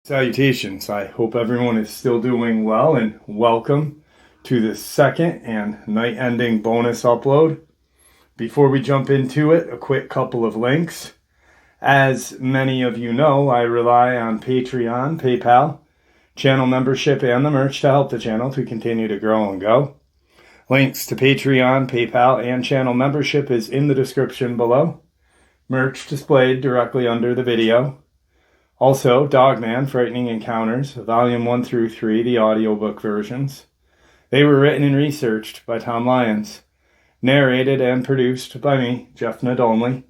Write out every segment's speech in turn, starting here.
Salutations. I hope everyone is still doing well, and welcome to the second and night-ending bonus upload. Before we jump into it, a quick couple of links. As many of you know, I rely on Patreon, PayPal, channel membership, and the merch to help the channel to continue to grow and go. Links to Patreon, PayPal, and channel membership is in the description below. Merch displayed directly under the video. Also, Dogman, Frightening Encounters, Volume 1 through 3, the audiobook versions. They were written and researched by Tom Lyons. Narrated and produced by me, Jeff Nadomley.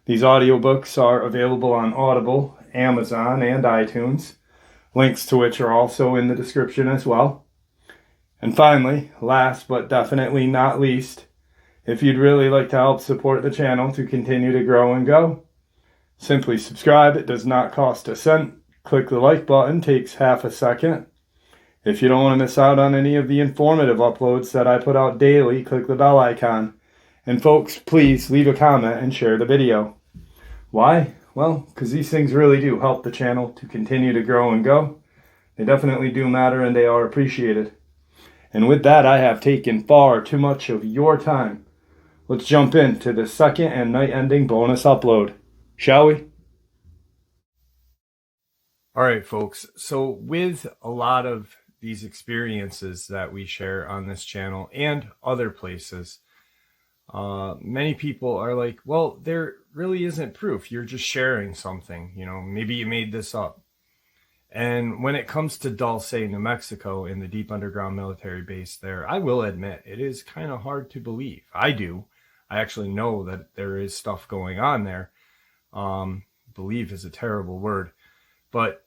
These audiobooks are available on Audible, Amazon, and iTunes, links to which are also in the description as well. And finally, last but definitely not least, if you'd really like to help support the channel to continue to grow and go, simply subscribe. It does not cost a cent. Click the like button, takes half a second. If you don't want to miss out on any of the informative uploads that I put out daily, click the bell icon. And folks, please leave a comment and share the video. Why? Well, because these things really do help the channel to continue to grow and go. They definitely do matter, and they are appreciated. And with that, I have taken far too much of your time. Let's jump into the second and night-ending bonus upload, shall we? Alright folks, so with a lot of these experiences that we share on this channel and other places, many people are like, well, there really isn't proof. You're just sharing something, maybe you made this up. And when it comes to Dulce, New Mexico, in the deep underground military base there, I will admit it is kind of hard to believe. I actually know that there is stuff going on there. Believe is a terrible word, but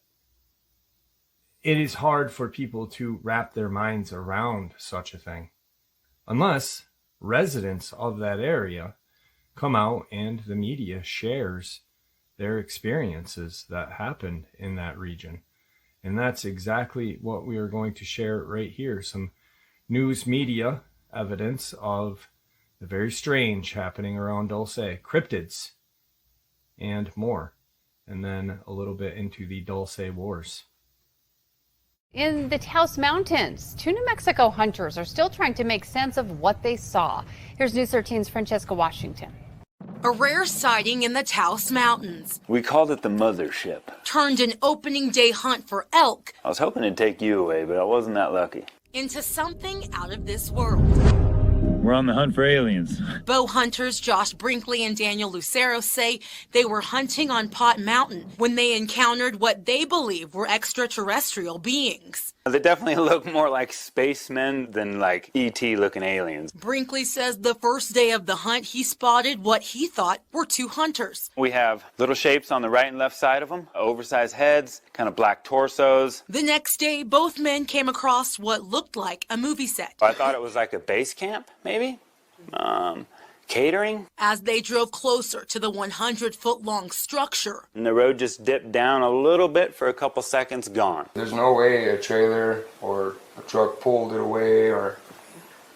it is hard for people to wrap their minds around such a thing unless residents of that area come out and the media shares their experiences that happened in that region. And that's exactly what we are going to share right here. Some news media evidence of the very strange happening around Dulce, cryptids, and more. And then a little bit into the Dulce Wars. In the Taos Mountains, 2 New Mexico hunters are still trying to make sense of what they saw. Here's News 13's Francesca Washington. A rare sighting in the Taos Mountains. We called it the mothership. Turned an opening day hunt for elk. I was hoping to take you away, but I wasn't that lucky. Into something out of this world. We're on the hunt for aliens. Bow hunters Josh Brinkley and Daniel Lucero say they were hunting on Pot Mountain when they encountered what they believe were extraterrestrial beings. They definitely look more like spacemen than like E.T. looking aliens. Brinkley says the first day of the hunt, he spotted what he thought were 2 hunters. We have little shapes on the right and left side of them, oversized heads, kind of black torsos. The next day, both men came across what looked like a movie set. I thought it was like a base camp, maybe? Catering? As they drove closer to the 100-foot-long structure. And the road just dipped down a little bit for a couple seconds, gone. There's no way a trailer or a truck pulled it away, or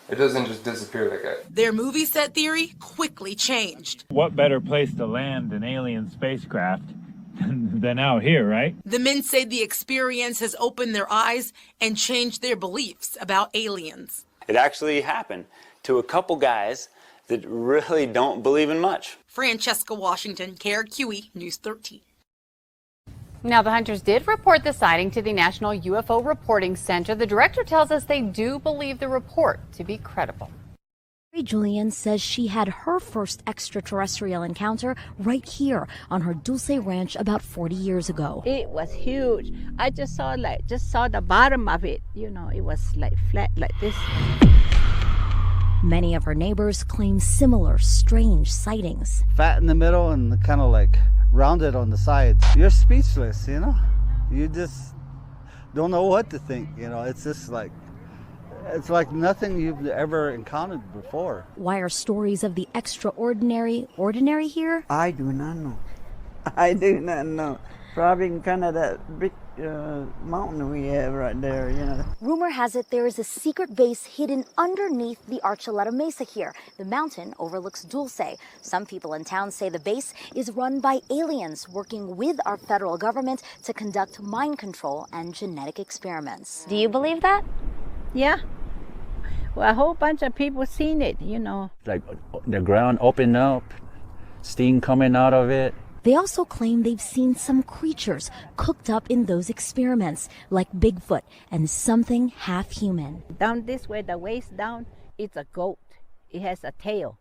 it doesn't just disappear like that. Their movie set theory quickly changed. What better place to land an alien spacecraft than out here, right? The men say the experience has opened their eyes and changed their beliefs about aliens. It actually happened to a couple guys that really don't believe in much. Francesca Washington, KRQE News 13. Now, the hunters did report the sighting to the National UFO Reporting Center. The director tells us they do believe the report to be credible. Julian says she had her first extraterrestrial encounter right here on her Dulce ranch about 40 years ago. It was huge. I just saw the bottom of it. It was like flat like this. Many of her neighbors claim similar strange sightings. Fat in the middle and kind of like rounded on the sides. You're speechless, You just don't know what to think, It's just like, it's like nothing you've ever encountered before. Why are stories of the extraordinary ordinary here? I do not know. I do not know. Probably in Canada, mountain we have right there, you know. Rumor has it there is a secret base hidden underneath the Archuleta Mesa here. The mountain overlooks Dulce. Some people in town say the base is run by aliens working with our federal government to conduct mind control and genetic experiments. Do you believe that? Yeah. Well, a whole bunch of people seen it, you know. Like the ground opened up, steam coming out of it. They also claim they've seen some creatures cooked up in those experiments, like Bigfoot and something half-human. Down this way, the waist down, it's a goat. It has a tail.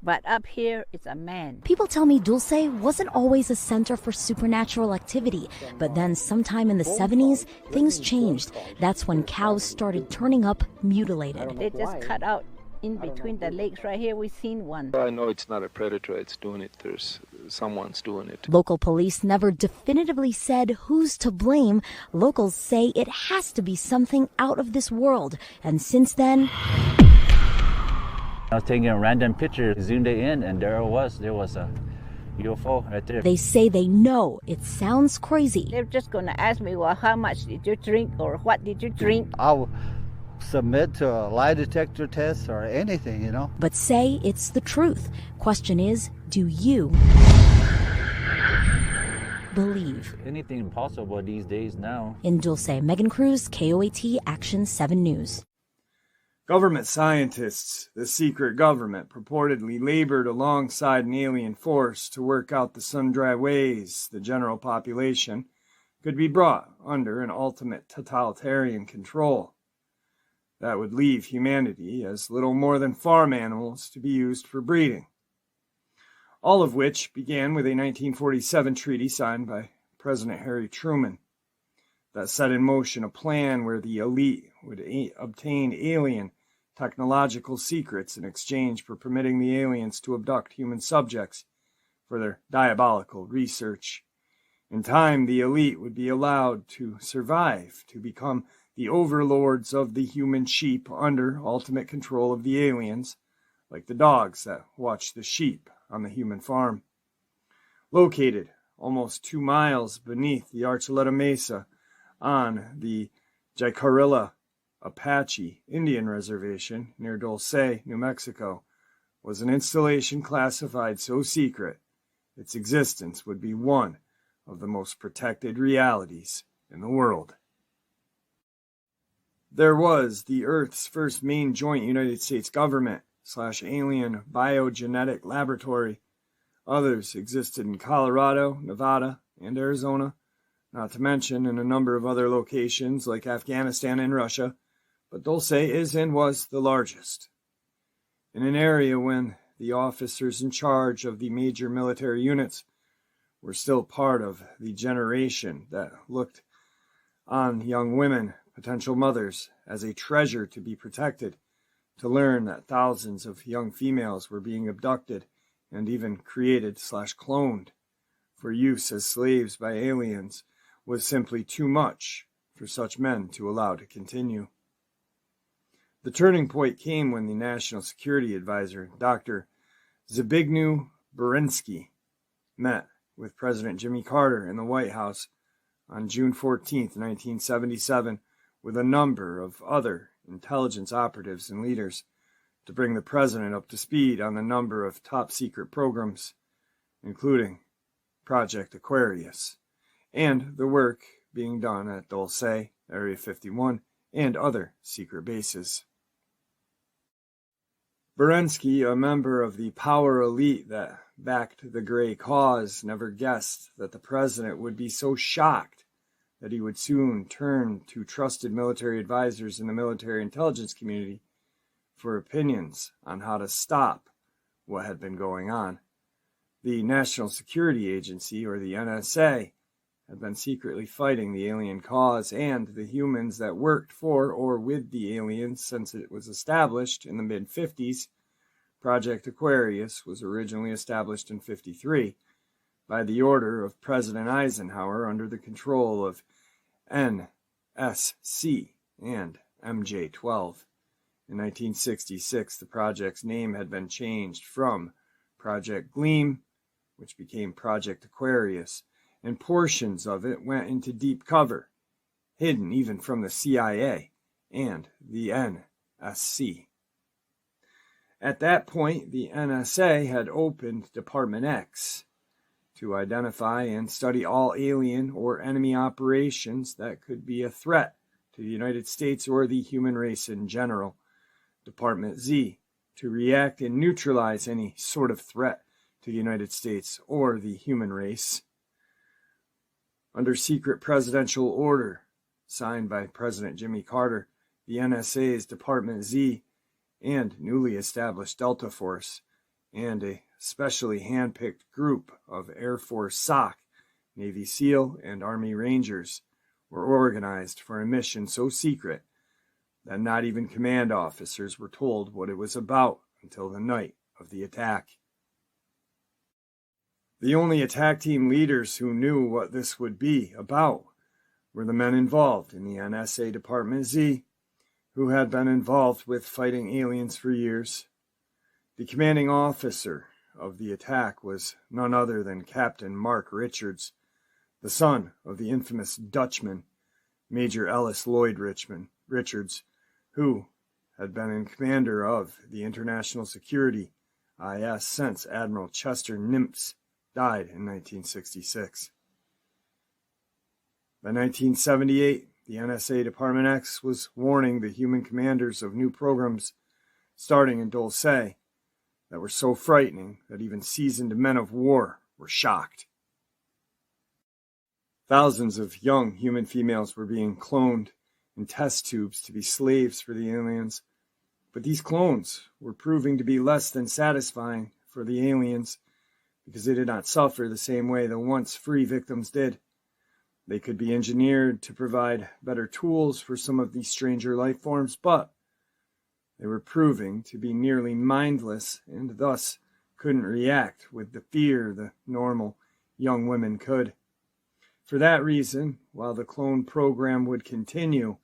But up here, it's a man. People tell me Dulce wasn't always a center for supernatural activity, but then sometime in the 70s, things changed. That's when cows started turning up mutilated. They just cut out in between the legs right here. We've seen one. I know it's not a predator it's doing it. There's someone's doing it. Local police never definitively said who's to blame. Locals say it has to be something out of this world. And since then, I was taking a random picture, zoomed it in, and there it was. There was a UFO right there. They say they know it sounds crazy. They're just going to ask me, well, how much did you drink or what did you drink? I'll submit to a lie detector test or anything, you know. But say it's the truth. Question is, do you believe? Anything possible these days now. In Dulce, Megan Cruz, KOAT Action 7 News. Government scientists, the secret government, purportedly labored alongside an alien force to work out the sundry ways the general population could be brought under an ultimate totalitarian control that would leave humanity as little more than farm animals to be used for breeding. All of which began with a 1947 treaty signed by President Harry Truman that set in motion a plan where the elite would obtain alien technological secrets in exchange for permitting the aliens to abduct human subjects for their diabolical research. In time, the elite would be allowed to survive, to become the overlords of the human sheep under ultimate control of the aliens, like the dogs that watch the sheep on the human farm. Located almost 2 miles beneath the Archuleta Mesa on the Jicarilla Apache Indian Reservation near Dulce, New Mexico, was an installation classified so secret its existence would be one of the most protected realities in the world. There was the Earth's first main joint United States government/alien biogenetic laboratory. Others existed in Colorado, Nevada, and Arizona, not to mention in a number of other locations like Afghanistan and Russia, but Dulce is and was the largest. In an area when the officers in charge of the major military units were still part of the generation that looked on young women, potential mothers, as a treasure to be protected, to learn that thousands of young females were being abducted and even created/cloned for use as slaves by aliens was simply too much for such men to allow to continue. The turning point came when the National Security Advisor, Dr. Zbigniew Brzezinski, met with President Jimmy Carter in the White House on June 14, 1977, with a number of other intelligence operatives and leaders to bring the president up to speed on the number of top-secret programs, including Project Aquarius, and the work being done at Dulce, Area 51, and other secret bases. Brzezinski, a member of the power elite that backed the Gray Cause, never guessed that the president would be so shocked that he would soon turn to trusted military advisors in the military intelligence community for opinions on how to stop what had been going on. The National Security Agency, or the NSA, had been secretly fighting the alien cause and the humans that worked for or with the aliens since it was established in the mid-50s. Project Aquarius was originally established in 1953 by the order of President Eisenhower under the control of NSC and MJ-12. In 1966, the project's name had been changed from Project Gleam, which became Project Aquarius, and portions of it went into deep cover hidden even from the CIA and the NSC. At that point, the NSA had opened Department X to identify and study all alien or enemy operations that could be a threat to the United States or the human race in general. Department Z to react and neutralize any sort of threat to the United States or the human race. Under secret presidential order signed by President Jimmy Carter, the NSA's Department Z and newly established Delta Force and a specially handpicked group of Air Force SOC, Navy SEAL, and Army Rangers were organized for a mission so secret that not even command officers were told what it was about until the night of the attack. The only attack team leaders who knew what this would be about were the men involved in the NSA Department Z, who had been involved with fighting aliens for years. The commanding officer of the attack was none other than Captain Mark Richards, the son of the infamous Dutchman, Major Ellis Lloyd Richards, who had been in commander of the International Security IS since Admiral Chester Nimitz died in 1966. By 1978, the NSA Department X was warning the human commanders of new programs starting in Dulce that were so frightening that even seasoned men of war were shocked. Thousands of young human females were being cloned in test tubes to be slaves for the aliens, but these clones were proving to be less than satisfying for the aliens because they did not suffer the same way the once free victims did. They could be engineered to provide better tools for some of these stranger life forms, but they were proving to be nearly mindless and thus couldn't react with the fear the normal young women could. For that reason, while the clone program would continue,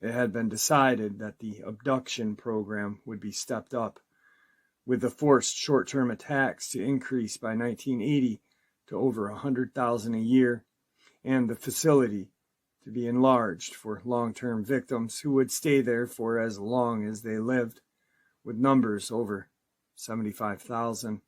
it had been decided that the abduction program would be stepped up, with the forced short-term attacks to increase by 1980 to over 100,000 a year, and the facility to be enlarged for long-term victims who would stay there for as long as they lived, with numbers over 75,000.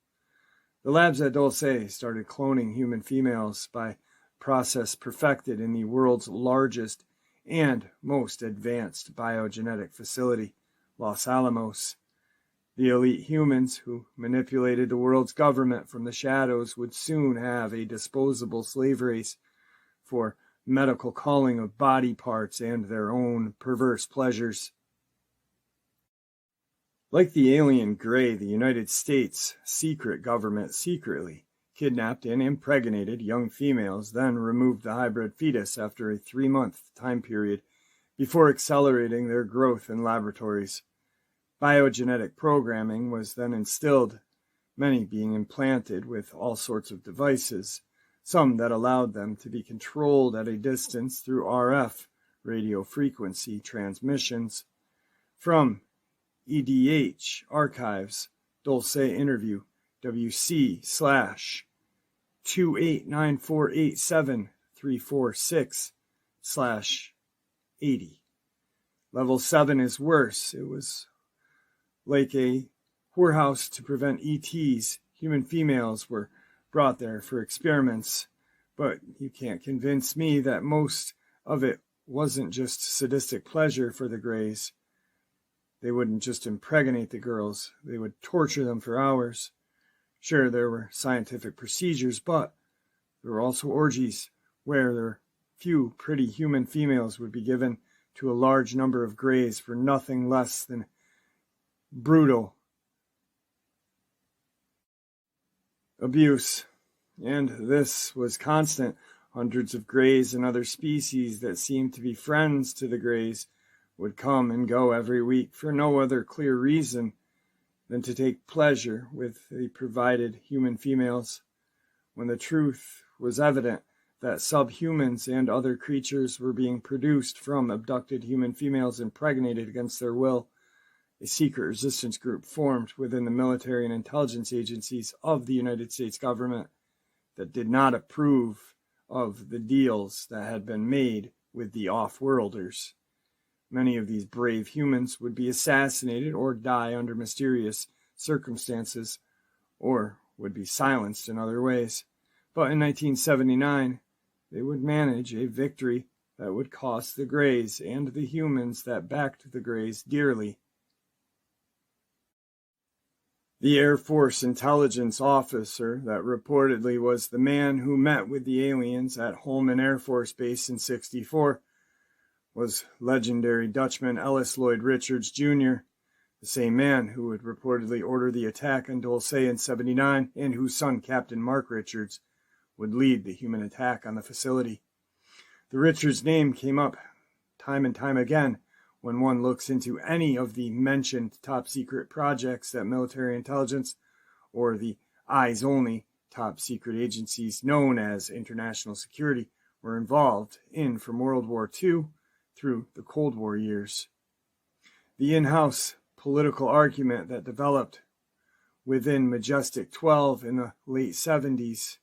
The labs at Dulce started cloning human females by process perfected in the world's largest and most advanced biogenetic facility, Los Alamos. The elite humans who manipulated the world's government from the shadows would soon have a disposable slave race for medical calling of body parts and their own perverse pleasures. Like the alien Grey, the United States secret government secretly kidnapped and impregnated young females, then removed the hybrid fetus after a 3-month time period before accelerating their growth in laboratories. Biogenetic programming was then instilled, many being implanted with all sorts of devices, some that allowed them to be controlled at a distance through RF radio frequency transmissions. From EDH Archives, Dulce interview WC/289487346/80. Level 7 is worse. It was like a whorehouse to prevent ETs. Human females were brought there for experiments, but you can't convince me that most of it wasn't just sadistic pleasure for the Greys. They wouldn't just impregnate the girls, they would torture them for hours. Sure, there were scientific procedures, but there were also orgies where their few pretty human females would be given to a large number of Greys for nothing less than brutal abuse. And this was constant. Hundreds of Greys and other species that seemed to be friends to the Greys would come and go every week for no other clear reason than to take pleasure with the provided human females, when the truth was evident that subhumans and other creatures were being produced from abducted human females impregnated against their will. A secret resistance group formed within the military and intelligence agencies of the United States government that did not approve of the deals that had been made with the off-worlders. Many of these brave humans would be assassinated or die under mysterious circumstances, or would be silenced in other ways. But in 1979, they would manage a victory that would cost the Greys and the humans that backed the Greys dearly. The Air Force intelligence officer that reportedly was the man who met with the aliens at Holman Air Force Base in '64 was legendary Dutchman Ellis Lloyd Richards Jr., the same man who would reportedly order the attack on Dulce in '79 and whose son, Captain Mark Richards, would lead the human attack on the facility. The Richards name came up time and time again when one looks into any of the mentioned top-secret projects that military intelligence or the eyes-only top-secret agencies known as international security were involved in from World War II through the Cold War years. The in-house political argument that developed within Majestic 12 in the late 70s,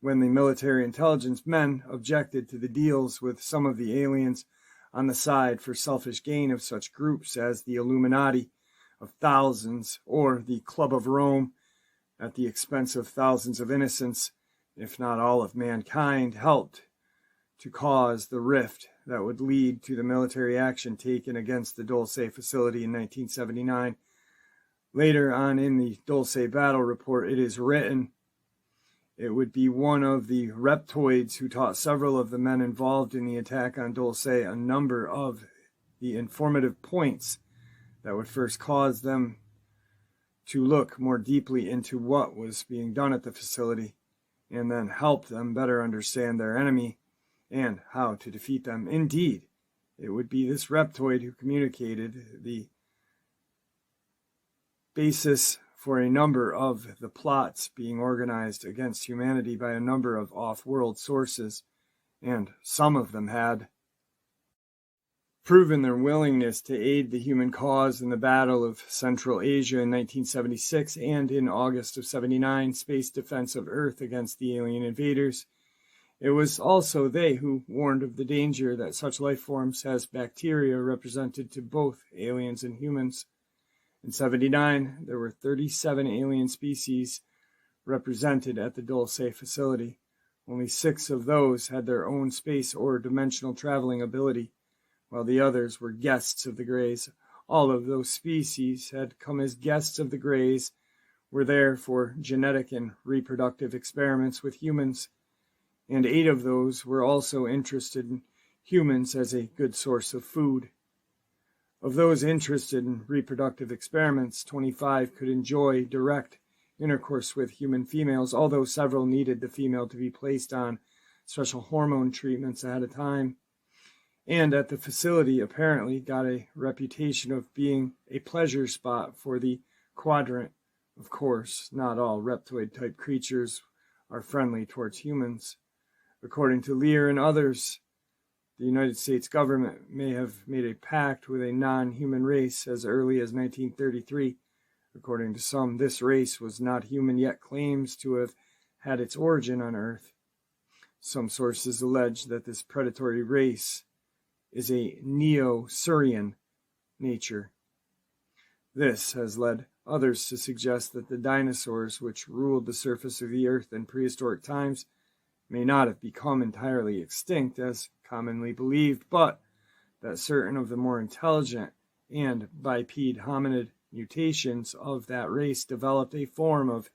when the military intelligence men objected to the deals with some of the aliens on the side for selfish gain of such groups as the Illuminati of thousands or the Club of Rome at the expense of thousands of innocents, if not all of mankind, helped to cause the rift that would lead to the military action taken against the Dulce facility in 1979. Later on in the Dulce battle report, it is written, it would be one of the reptoids who taught several of the men involved in the attack on Dulce a number of the informative points that would first cause them to look more deeply into what was being done at the facility, and then help them better understand their enemy and how to defeat them. Indeed, it would be this reptoid who communicated the basis for a number of the plots being organized against humanity by a number of off-world sources, and some of them had proven their willingness to aid the human cause in the Battle of Central Asia in 1976 and in August of '79, space defense of Earth against the alien invaders. It was also they who warned of the danger that such life forms as bacteria represented to both aliens and humans. In '79, there were 37 alien species represented at the Dulce facility. Only 6 of those had their own space or dimensional traveling ability, while the others were guests of the Greys. All of those species had come as guests of the Greys, were there for genetic and reproductive experiments with humans, and 8 of those were also interested in humans as a good source of food. Of those interested in reproductive experiments, 25 could enjoy direct intercourse with human females, although several needed the female to be placed on special hormone treatments ahead of time. And at the facility apparently got a reputation of being a pleasure spot for the quadrant. Of course, not all reptoid-type creatures are friendly towards humans. According to Lear and others, the United States government may have made a pact with a non-human race as early as 1933. According to some, this race was not human, yet claims to have had its origin on Earth. Some sources allege that this predatory race is a Neo-Surian nature. This has led others to suggest that the dinosaurs which ruled the surface of the Earth in prehistoric times may not have become entirely extinct as commonly believed, but that certain of the more intelligent and biped hominid mutations of that race developed a form of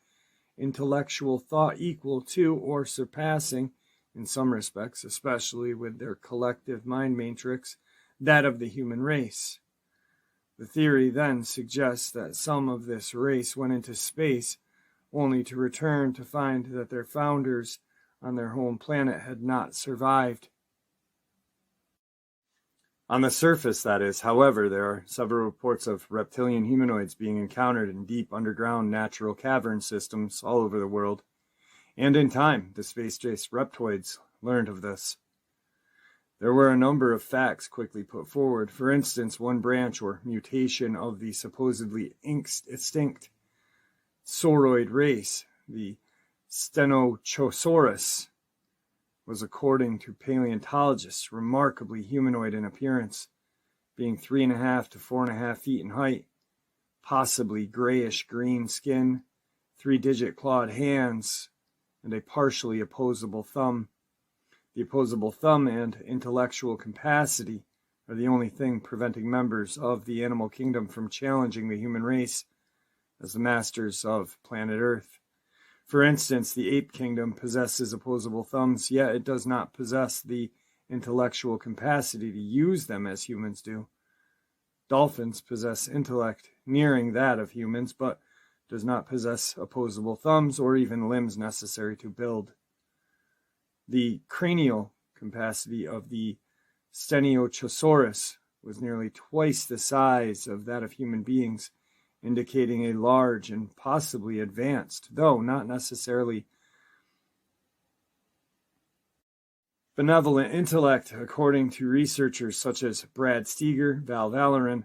intellectual thought equal to or surpassing, in some respects, especially with their collective mind matrix, that of the human race. The theory then suggests that some of this race went into space only to return to find that their founders on their home planet had not survived. On the surface, that is, however, there are several reports of reptilian humanoids being encountered in deep underground natural cavern systems all over the world, and in time, the space-based reptoids learned of this. There were a number of facts quickly put forward. For instance, one branch or mutation of the supposedly extinct sauroid race, the Stenochosaurus, was, according to paleontologists, remarkably humanoid in appearance, being 3.5 to 4.5 feet in height, possibly grayish-green skin, 3-digit clawed hands, and a partially opposable thumb. The opposable thumb and intellectual capacity are the only thing preventing members of the animal kingdom from challenging the human race as the masters of planet Earth. For instance, the ape kingdom possesses opposable thumbs, yet it does not possess the intellectual capacity to use them as humans do. Dolphins possess intellect nearing that of humans, but does not possess opposable thumbs or even limbs necessary to build. The cranial capacity of the Steniochosaurus was nearly twice the size of that of human beings, indicating a large and possibly advanced, though not necessarily benevolent intellect, according to researchers such as Brad Steger, Val Valerin,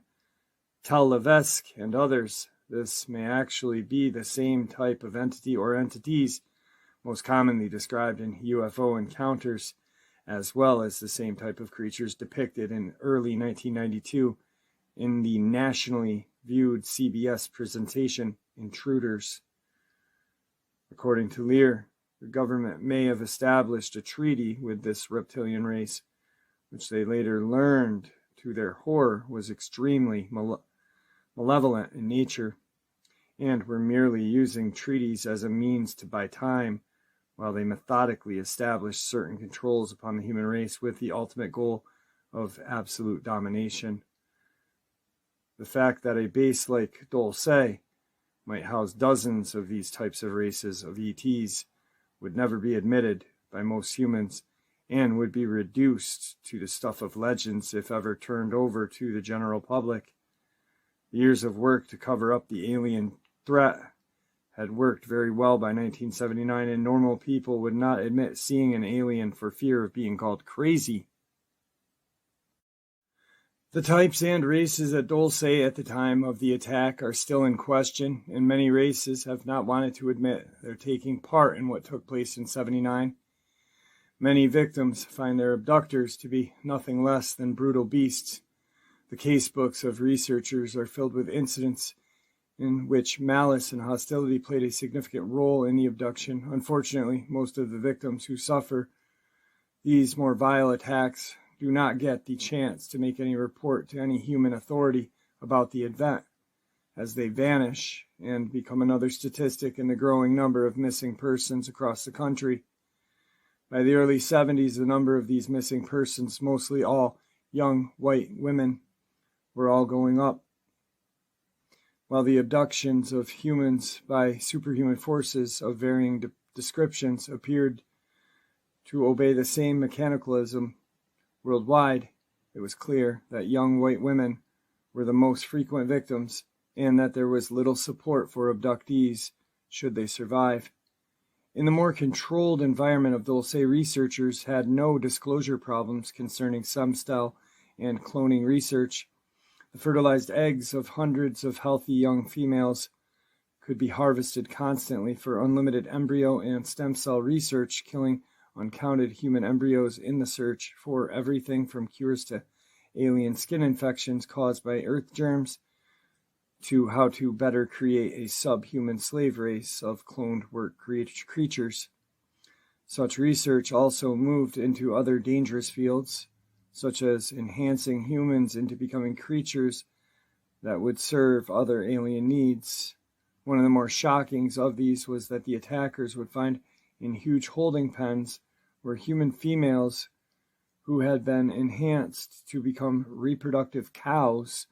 Tal Levesque, and others. This may actually be the same type of entity or entities most commonly described in UFO encounters, as well as the same type of creatures depicted in early 1992 in the nationally viewed CBS presentation Intruders. According to Lear, the government may have established a treaty with this reptilian race, which they later learned, to their horror, was extremely malevolent in nature, and were merely using treaties as a means to buy time, while they methodically established certain controls upon the human race with the ultimate goal of absolute domination. The fact that a base like Dulce might house dozens of these types of races of ETs would never be admitted by most humans, and would be reduced to the stuff of legends if ever turned over to the general public. The years of work to cover up the alien threat had worked very well by 1979, and normal people would not admit seeing an alien for fear of being called crazy. The types and races at Dulce at the time of the attack are still in question, and many races have not wanted to admit they're taking part in what took place in '79. Many victims find their abductors to be nothing less than brutal beasts. The casebooks of researchers are filled with incidents in which malice and hostility played a significant role in the abduction. Unfortunately, most of the victims who suffer these more vile attacks do not get the chance to make any report to any human authority about the event, as they vanish and become another statistic in the growing number of missing persons across the country. By the early 70s, the number of these missing persons, mostly all young white women, were all going up, while the abductions of humans by superhuman forces of varying descriptions appeared to obey the same mechanicalism. Worldwide, it was clear that young white women were the most frequent victims, and that there was little support for abductees should they survive. In the more controlled environment of Dulce, researchers had no disclosure problems concerning stem cell and cloning research. The fertilized eggs of hundreds of healthy young females could be harvested constantly for unlimited embryo and stem cell research, killing uncounted human embryos in the search for everything from cures to alien skin infections caused by earth germs to how to better create a subhuman slave race of cloned work creatures. Such research also moved into other dangerous fields, such as enhancing humans into becoming creatures that would serve other alien needs. One of the more shocking of these was that the attackers would find in huge holding pens were human females who had been enhanced to become reproductive cows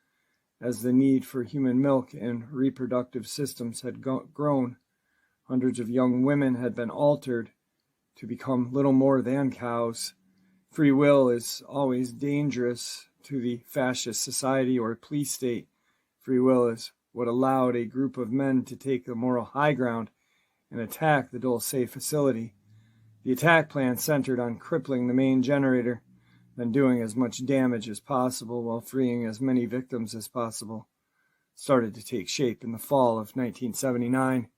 as the need for human milk and reproductive systems had grown. Hundreds of young women had been altered to become little more than cows. Free will is always dangerous to the fascist society or police state. Free will is what allowed a group of men to take the moral high ground and attack the Dulce facility. The attack plan centered on crippling the main generator, then doing as much damage as possible while freeing as many victims as possible. Started to take shape in the fall of 1979.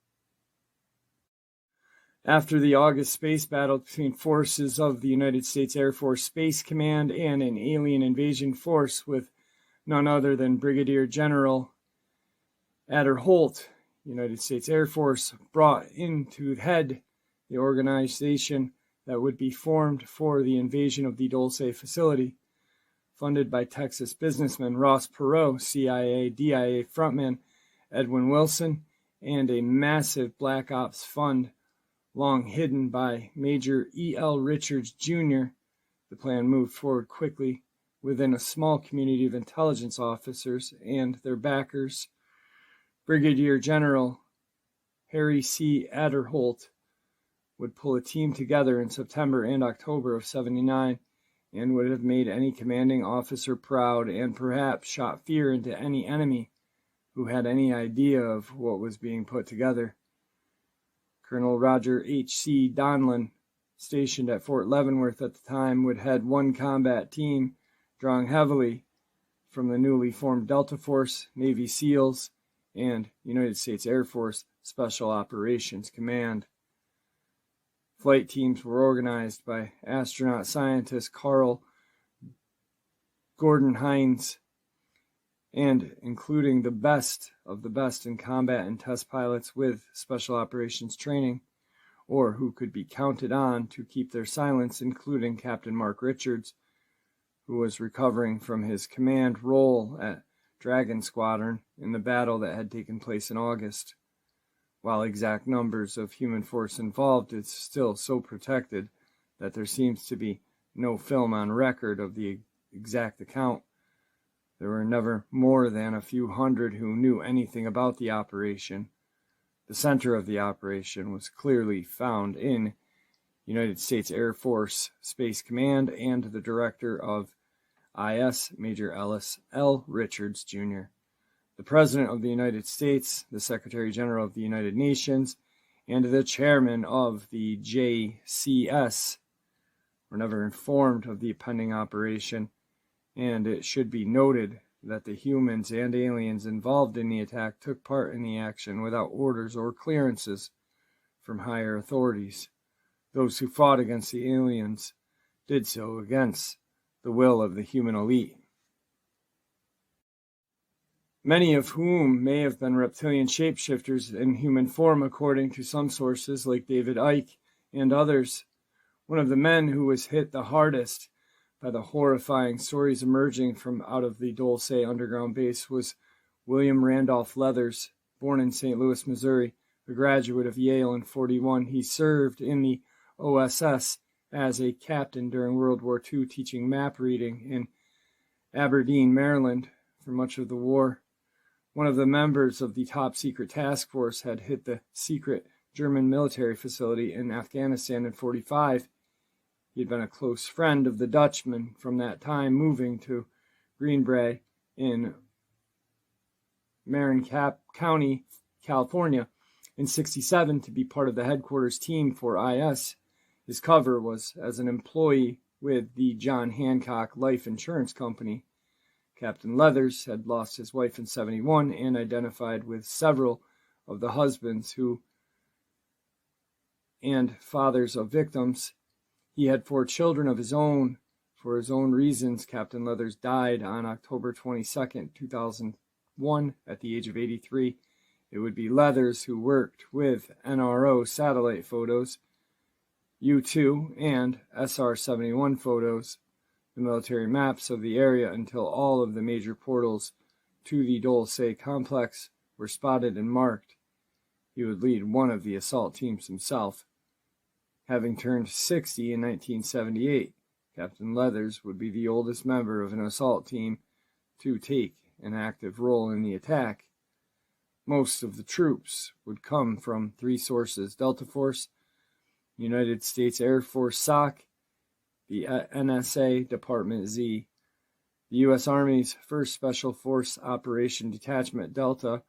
After the August space battle between forces of the United States Air Force Space Command and an alien invasion force with none other than Brigadier General Adder Holt, United States Air Force brought in to head the organization that would be formed for the invasion of the Dulce facility, funded by Texas businessman Ross Perot, CIA, DIA frontman Edwin Wilson, and a massive Black Ops fund long hidden by Major E.L. Richards, Jr. The plan moved forward quickly within a small community of intelligence officers and their backers. Brigadier General Harry C. Adderholt would pull a team together in September and October of '79 and would have made any commanding officer proud and perhaps shot fear into any enemy who had any idea of what was being put together. Colonel Roger H.C. Donlin, stationed at Fort Leavenworth at the time, would head one combat team drawing heavily from the newly formed Delta Force, Navy SEALs, and United States Air Force Special Operations Command. Flight teams were organized by astronaut scientist Carl Gordon Hines, and including the best of the best in combat and test pilots with special operations training, or who could be counted on to keep their silence, including Captain Mark Richards, who was recovering from his command role at Dragon Squadron in the battle that had taken place in August. While exact numbers of human force involved is still so protected that there seems to be no film on record of the exact account, there were never more than a few hundred who knew anything about the operation. The center of the operation was clearly found in United States Air Force Space Command and the director of IS, Major Ellis L. Richards, Jr. The President of the United States, the Secretary General of the United Nations, and the Chairman of the JCS were never informed of the pending operation, and it should be noted that the humans and aliens involved in the attack took part in the action without orders or clearances from higher authorities. Those who fought against the aliens did so against the will of the human elite, many of whom may have been reptilian shapeshifters in human form, according to some sources like David Icke and others. One of the men who was hit the hardest by the horrifying stories emerging from out of the Dulce underground base was William Randolph Leathers, born in St. Louis, Missouri, a graduate of Yale in '41. He served in the OSS as a captain during World War II, teaching map reading in Aberdeen, Maryland, for much of the war. One of the members of the top secret task force had hit the secret German military facility in Afghanistan in '45. He had been a close friend of the Dutchman from that time, moving to Greenbrae in Marin County, California, in '67 to be part of the headquarters team for IS. His cover was as an employee with the John Hancock Life Insurance Company. Captain Leathers had lost his wife in '71 and identified with several of the husbands and fathers of victims. He had 4 children of his own. For his own reasons, Captain Leathers died on October 22, 2001, at the age of 83. It would be Leathers who worked with NRO satellite photos, U-2 and SR-71 photos, the military maps of the area, until all of the major portals to the Dulce complex were spotted and marked. He would lead one of the assault teams himself. Having turned 60 in 1978, Captain Leathers would be the oldest member of an assault team to take an active role in the attack. Most of the troops would come from 3 sources: Delta Force, United States Air Force SOC, the NSA Department Z. The U.S. Army's 1st Special Force Operation Detachment Delta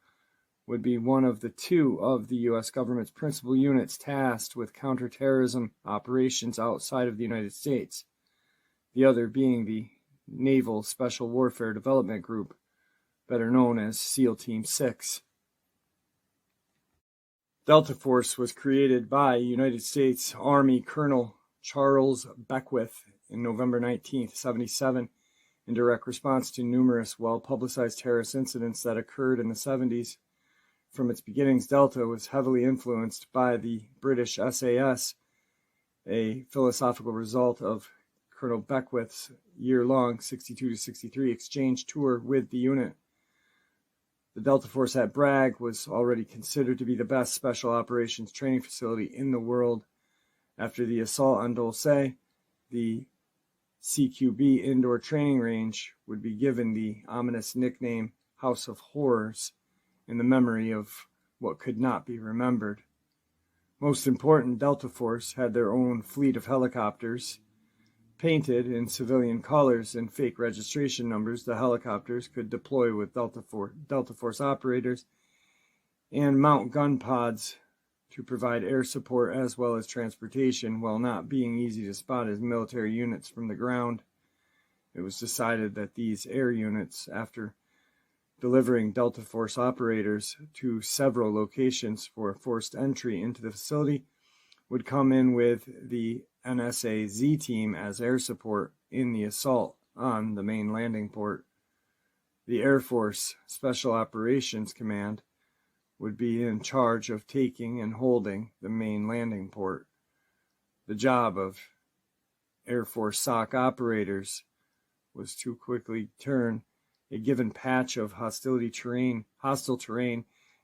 would be one of the 2 of the U.S. government's principal units tasked with counterterrorism operations outside of the United States, the other being the Naval Special Warfare Development Group, better known as SEAL Team 6. Delta Force was created by United States Army Colonel Charles Beckwith in November 1977 in direct response to numerous well-publicized terrorist incidents that occurred in the 70s. From its beginnings, Delta was heavily influenced by the British SAS, a philosophical result of Colonel Beckwith's year-long 62 to 63 exchange tour with the unit. The Delta Force at Bragg was already considered to be the best special operations training facility in the world. After the assault on Dulce, the CQB indoor training range would be given the ominous nickname House of Horrors in the memory of what could not be remembered. Most important, Delta Force had their own fleet of helicopters. Painted in civilian colors and fake registration numbers, the helicopters could deploy with Delta Force operators and mount gun pods to provide air support as well as transportation, while not being easy to spot as military units from the ground. It was decided that these air units, after delivering Delta Force operators to several locations for forced entry into the facility, would come in with the NSA Z team as air support in the assault on the main landing port. The Air Force Special Operations Command would be in charge of taking and holding the main landing port. The job of Air Force SOC operators was to quickly turn a given patch of hostile terrain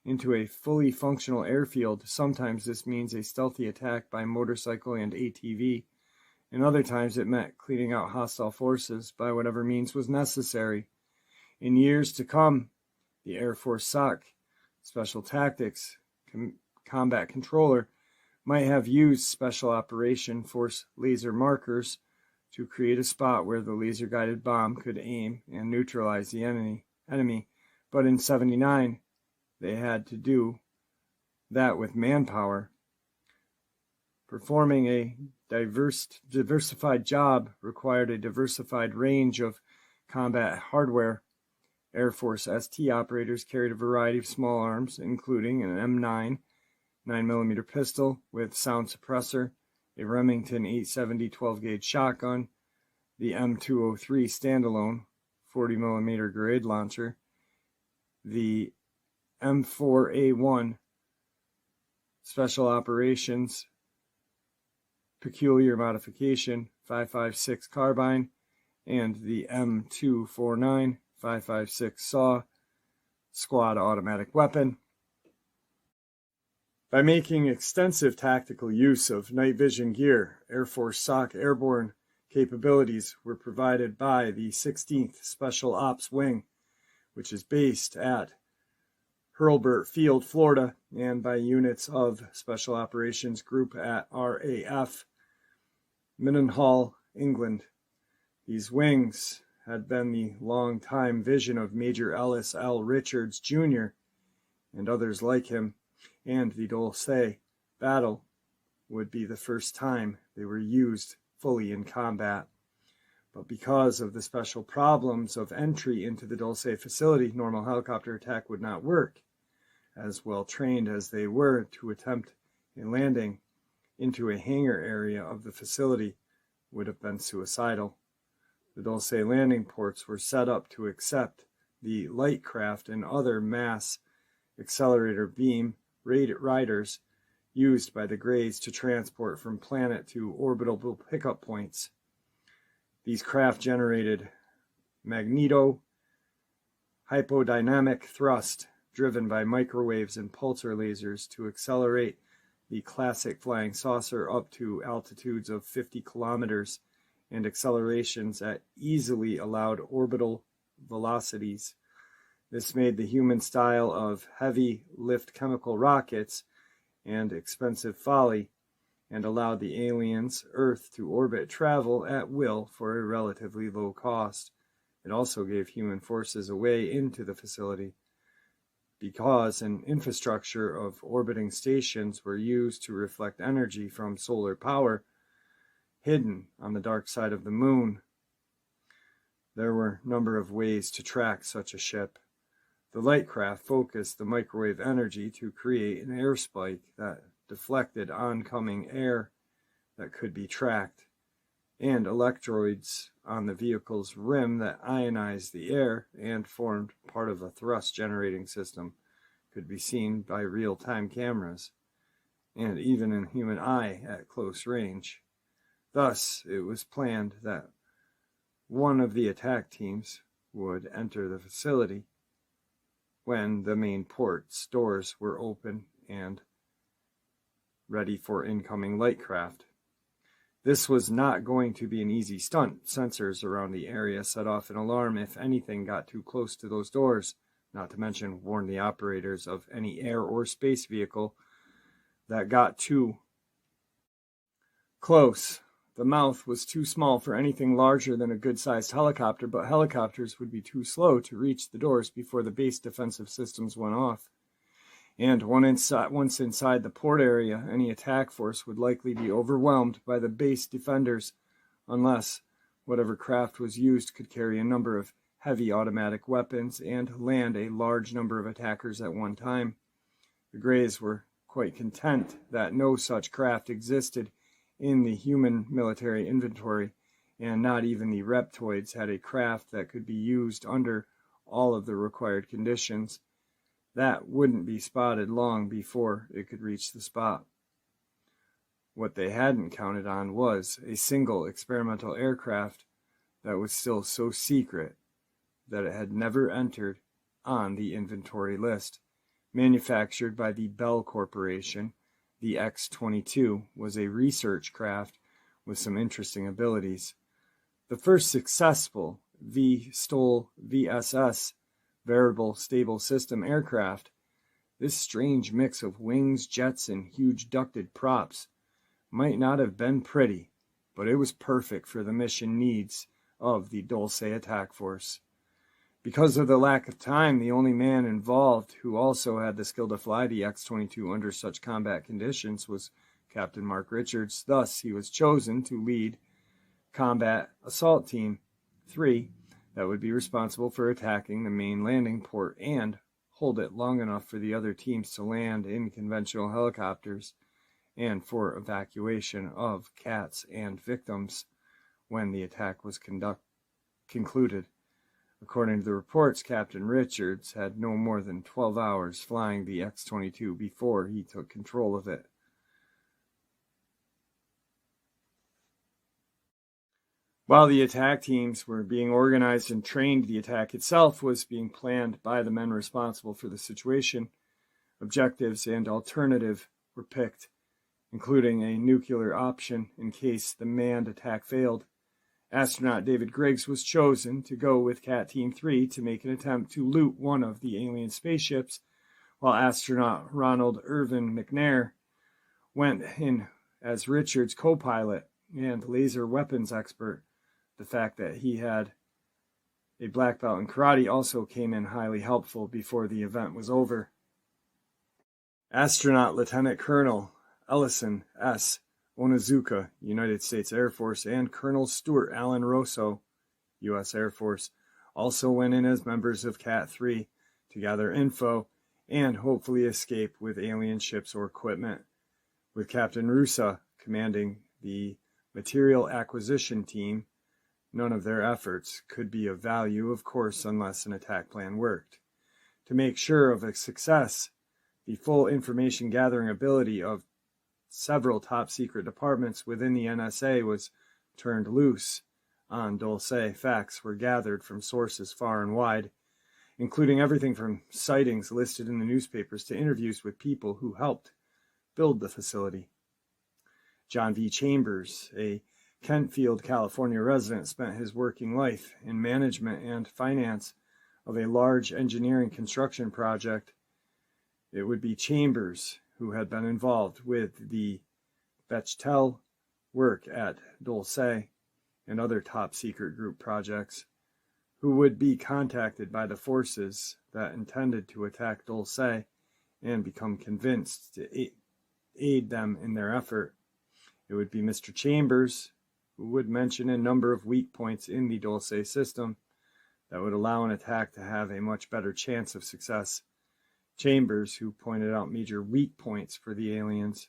into a fully functional airfield. Sometimes this means a stealthy attack by motorcycle and ATV, and other times it meant cleaning out hostile forces by whatever means was necessary. In years to come, the Air Force SOC Special Tactics Combat Controller might have used Special Operation Force laser markers to create a spot where the laser-guided bomb could aim and neutralize the enemy. But in '79, they had to do that with manpower. Performing a diversified job required a diversified range of combat hardware. Air Force ST operators carried a variety of small arms, including an M9 9mm pistol with sound suppressor, a Remington 870 12-gauge shotgun, the M203 standalone 40mm grenade launcher, the M4A1 Special Operations Peculiar Modification 5.56 carbine, and the M249 5.56 SAW squad automatic weapon. By making extensive tactical use of night vision gear, Air Force SOC airborne capabilities were provided by the 16th Special Ops Wing, which is based at Hurlburt Field, Florida, and by units of Special Operations Group at RAF Millenhall, England. These wings had been the long-time vision of Major Ellis L. Richards, Jr., and others like him, and the Dulce battle would be the first time they were used fully in combat. But because of the special problems of entry into the Dulce facility, normal helicopter attack would not work. As well trained as they were to attempt a landing into a hangar area of the facility would have been suicidal. The Dulce landing ports were set up to accept the light craft and other mass accelerator beam riders used by the Greys to transport from planet to orbital pickup points. These craft generated magneto-hypodynamic thrust driven by microwaves and pulsar lasers to accelerate the classic flying saucer up to altitudes of 50 kilometers and accelerations at easily allowed orbital velocities. This made the human style of heavy lift chemical rockets and expensive folly, and allowed the aliens' Earth to orbit travel at will for a relatively low cost. It also gave human forces a way into the facility, because an infrastructure of orbiting stations were used to reflect energy from solar power hidden on the dark side of the moon. There were a number of ways to track such a ship. The light craft focused the microwave energy to create an air spike that deflected oncoming air that could be tracked, and electrodes on the vehicle's rim that ionized the air and formed part of a thrust generating system could be seen by real-time cameras, and even in human eye at close range. Thus, it was planned that one of the attack teams would enter the facility when the main port's doors were open and ready for incoming light craft. This was not going to be an easy stunt. Sensors around the area set off an alarm if anything got too close to those doors, not to mention warn the operators of any air or space vehicle that got too close. The mouth was too small for anything larger than a good-sized helicopter, but helicopters would be too slow to reach the doors before the base defensive systems went off. And once inside the port area, any attack force would likely be overwhelmed by the base defenders, unless whatever craft was used could carry a number of heavy automatic weapons and land a large number of attackers at one time. The Greys were quite content that no such craft existed in the human military inventory, and not even the Reptoids had a craft that could be used under all of the required conditions. That wouldn't be spotted long before it could reach the spot. What they hadn't counted on was a single experimental aircraft that was still so secret that it had never entered on the inventory list. Manufactured by the Bell Corporation, the X-22 was a research craft with some interesting abilities. The first successful V-STOL VSS variable stable system aircraft, this strange mix of wings, jets, and huge ducted props might not have been pretty, but it was perfect for the mission needs of the Dulce attack force. Because of the lack of time, the only man involved who also had the skill to fly the X-22 under such combat conditions was Captain Mark Richards. Thus, he was chosen to lead Combat Assault Team 3 that would be responsible for attacking the main landing port and hold it long enough for the other teams to land in conventional helicopters and for evacuation of cats and victims when the attack was concluded. According to the reports, Captain Richards had no more than 12 hours flying the X-22 before he took control of it. While the attack teams were being organized and trained, the attack itself was being planned by the men responsible for the situation. Objectives and alternative were picked, including a nuclear option in case the manned attack failed. Astronaut David Griggs was chosen to go with Cat Team 3 to make an attempt to loot one of the alien spaceships, while astronaut Ronald Irvin McNair went in as Richard's co-pilot and laser weapons expert. The fact that he had a black belt in karate also came in highly helpful before the event was over. Astronaut Lieutenant Colonel Ellison S. Onizuka, United States Air Force, and Colonel Stuart Allen Rosso, U.S. Air Force, also went in as members of Cat 3 to gather info and hopefully escape with alien ships or equipment, with Captain Rusa commanding the material acquisition team. None of their efforts could be of value, of course, unless an attack plan worked. To make sure of a success, the full information gathering ability of several top-secret departments within the NSA was turned loose on Dulce. Facts were gathered from sources far and wide, including everything from sightings listed in the newspapers to interviews with people who helped build the facility. John V. Chambers, a Kentfield, California resident, spent his working life in management and finance of a large engineering construction project. It would be Chambers who had been involved with the Bechtel work at Dulce and other top-secret group projects, who would be contacted by the forces that intended to attack Dulce and become convinced to aid them in their effort. It would be Mr. Chambers who would mention a number of weak points in the Dulce system, that would allow an attack to have a much better chance of success. Chambers, who pointed out major weak points for the aliens.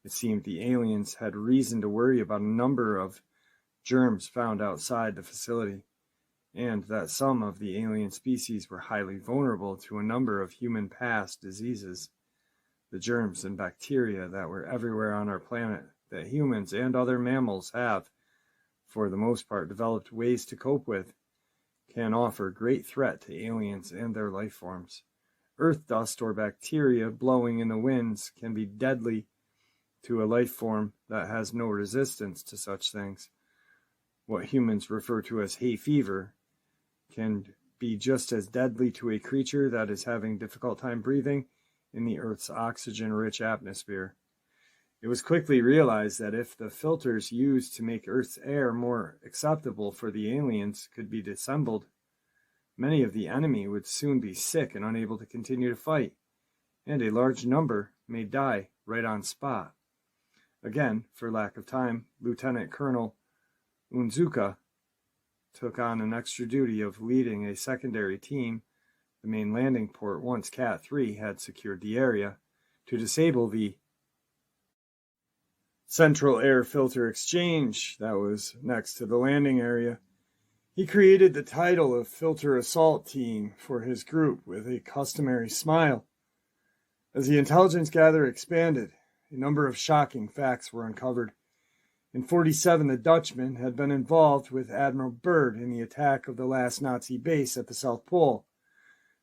It seemed the aliens had reason to worry about a number of germs found outside the facility, and that some of the alien species were highly vulnerable to a number of human past diseases. The germs and bacteria that were everywhere on our planet, that humans and other mammals have, for the most part, developed ways to cope with, can offer great threat to aliens and their life forms. Earth dust or bacteria blowing in the winds can be deadly to a life form that has no resistance to such things. What humans refer to as hay fever can be just as deadly to a creature that is having a difficult time breathing in the Earth's oxygen-rich atmosphere. It was quickly realized that if the filters used to make Earth's air more acceptable for the aliens could be disassembled, many of the enemy would soon be sick and unable to continue to fight, and a large number may die right on spot. Again, for lack of time, Lieutenant Colonel Unzuka took on an extra duty of leading a secondary team, the main landing port, once Cat 3 had secured the area, to disable the central air filter exchange that was next to the landing area. He created the title of Filter Assault Team for his group with a customary smile. As the intelligence gather expanded, a number of shocking facts were uncovered. In 1947, the Dutchman had been involved with Admiral Byrd in the attack of the last Nazi base at the South Pole.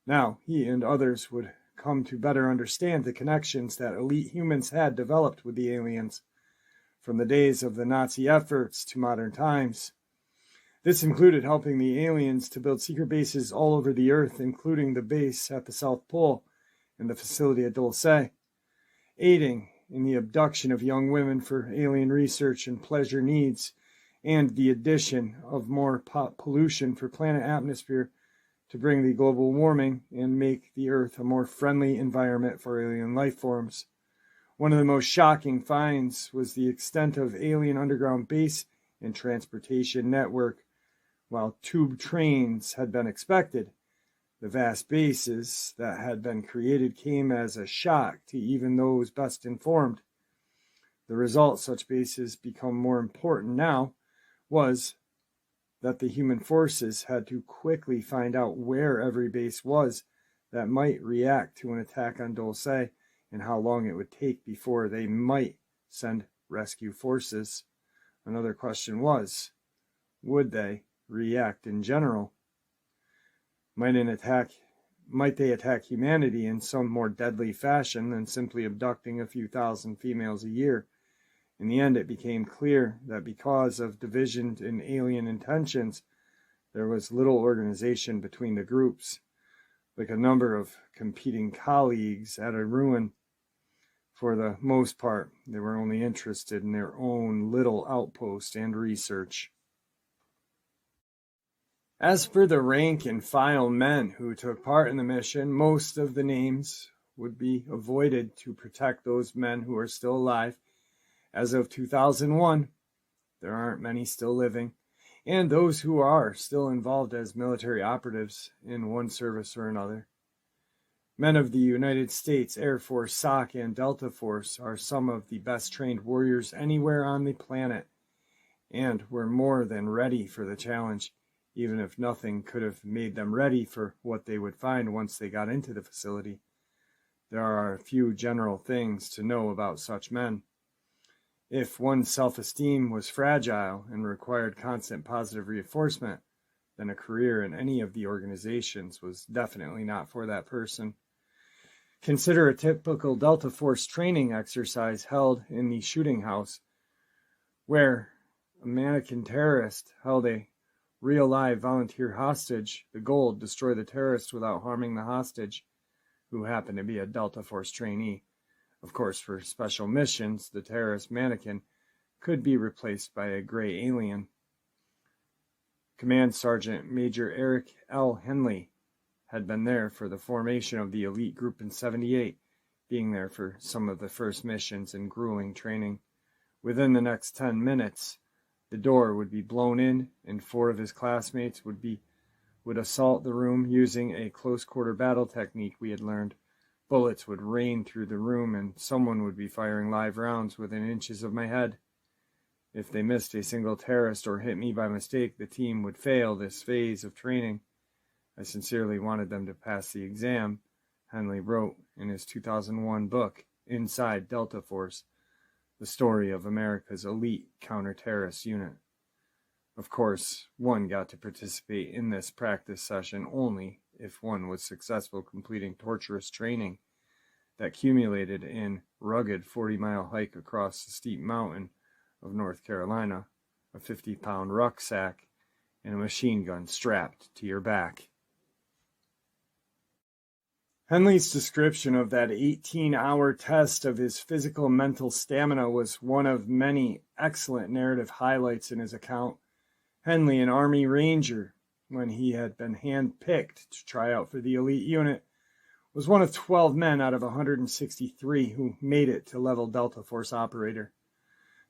Now, he and others would come to better understand the connections that elite humans had developed with the aliens, from the days of the Nazi efforts to modern times. This included helping the aliens to build secret bases all over the Earth, including the base at the South Pole and the facility at Dulce, aiding in the abduction of young women for alien research and pleasure needs, and the addition of more pollution for planet atmosphere to bring the global warming and make the Earth a more friendly environment for alien life forms. One of the most shocking finds was the extent of alien underground base and transportation network. While tube trains had been expected, the vast bases that had been created came as a shock to even those best informed. The result such bases become more important now was that the human forces had to quickly find out where every base was that might react to an attack on Dulce, and how long it would take before they might send rescue forces. Another question was, would they react in general? Might they attack humanity in some more deadly fashion than simply abducting a few thousand females a year? In the end, it became clear that because of division in alien intentions, there was little organization between the groups. Like a number of competing colleagues at a ruin, for the most part, they were only interested in their own little outpost and research. As for the rank and file men who took part in the mission, most of the names would be avoided to protect those men who are still alive. As of 2001, there aren't many still living, and those who are still involved as military operatives in one service or another. Men of the United States Air Force, SOC, and Delta Force are some of the best trained warriors anywhere on the planet, and were more than ready for the challenge, even if nothing could have made them ready for what they would find once they got into the facility. There are a few general things to know about such men. If one's self-esteem was fragile and required constant positive reinforcement, then a career in any of the organizations was definitely not for that person. Consider a typical Delta Force training exercise held in the shooting house, where a mannequin terrorist held a real live volunteer hostage. The goal: destroy the terrorist without harming the hostage, who happened to be a Delta Force trainee. Of course, for special missions, the terrorist mannequin could be replaced by a gray alien. Command Sergeant Major Eric L. Henley had been there for the formation of the elite group in '78, being there for some of the first missions and grueling training. Within the next 10 minutes, the door would be blown in, and 4 of his classmates would be would assault the room using a close-quarter battle technique we had learned. Bullets would rain through the room, and someone would be firing live rounds within inches of my head. If they missed a single terrorist or hit me by mistake, the team would fail this phase of training. I sincerely wanted them to pass the exam, Henley wrote in his 2001 book, Inside Delta Force, the story of America's elite counter-terrorist unit. Of course, one got to participate in this practice session only if one was successful completing torturous training that culminated in rugged 40-mile hike across the steep mountain of North Carolina, a 50-pound rucksack, and a machine gun strapped to your back. Henley's description of that 18-hour test of his physical and mental stamina was one of many excellent narrative highlights in his account. Henley, an Army Ranger, when he had been hand-picked to try out for the elite unit, was one of 12 men out of 163 who made it to level Delta Force operator.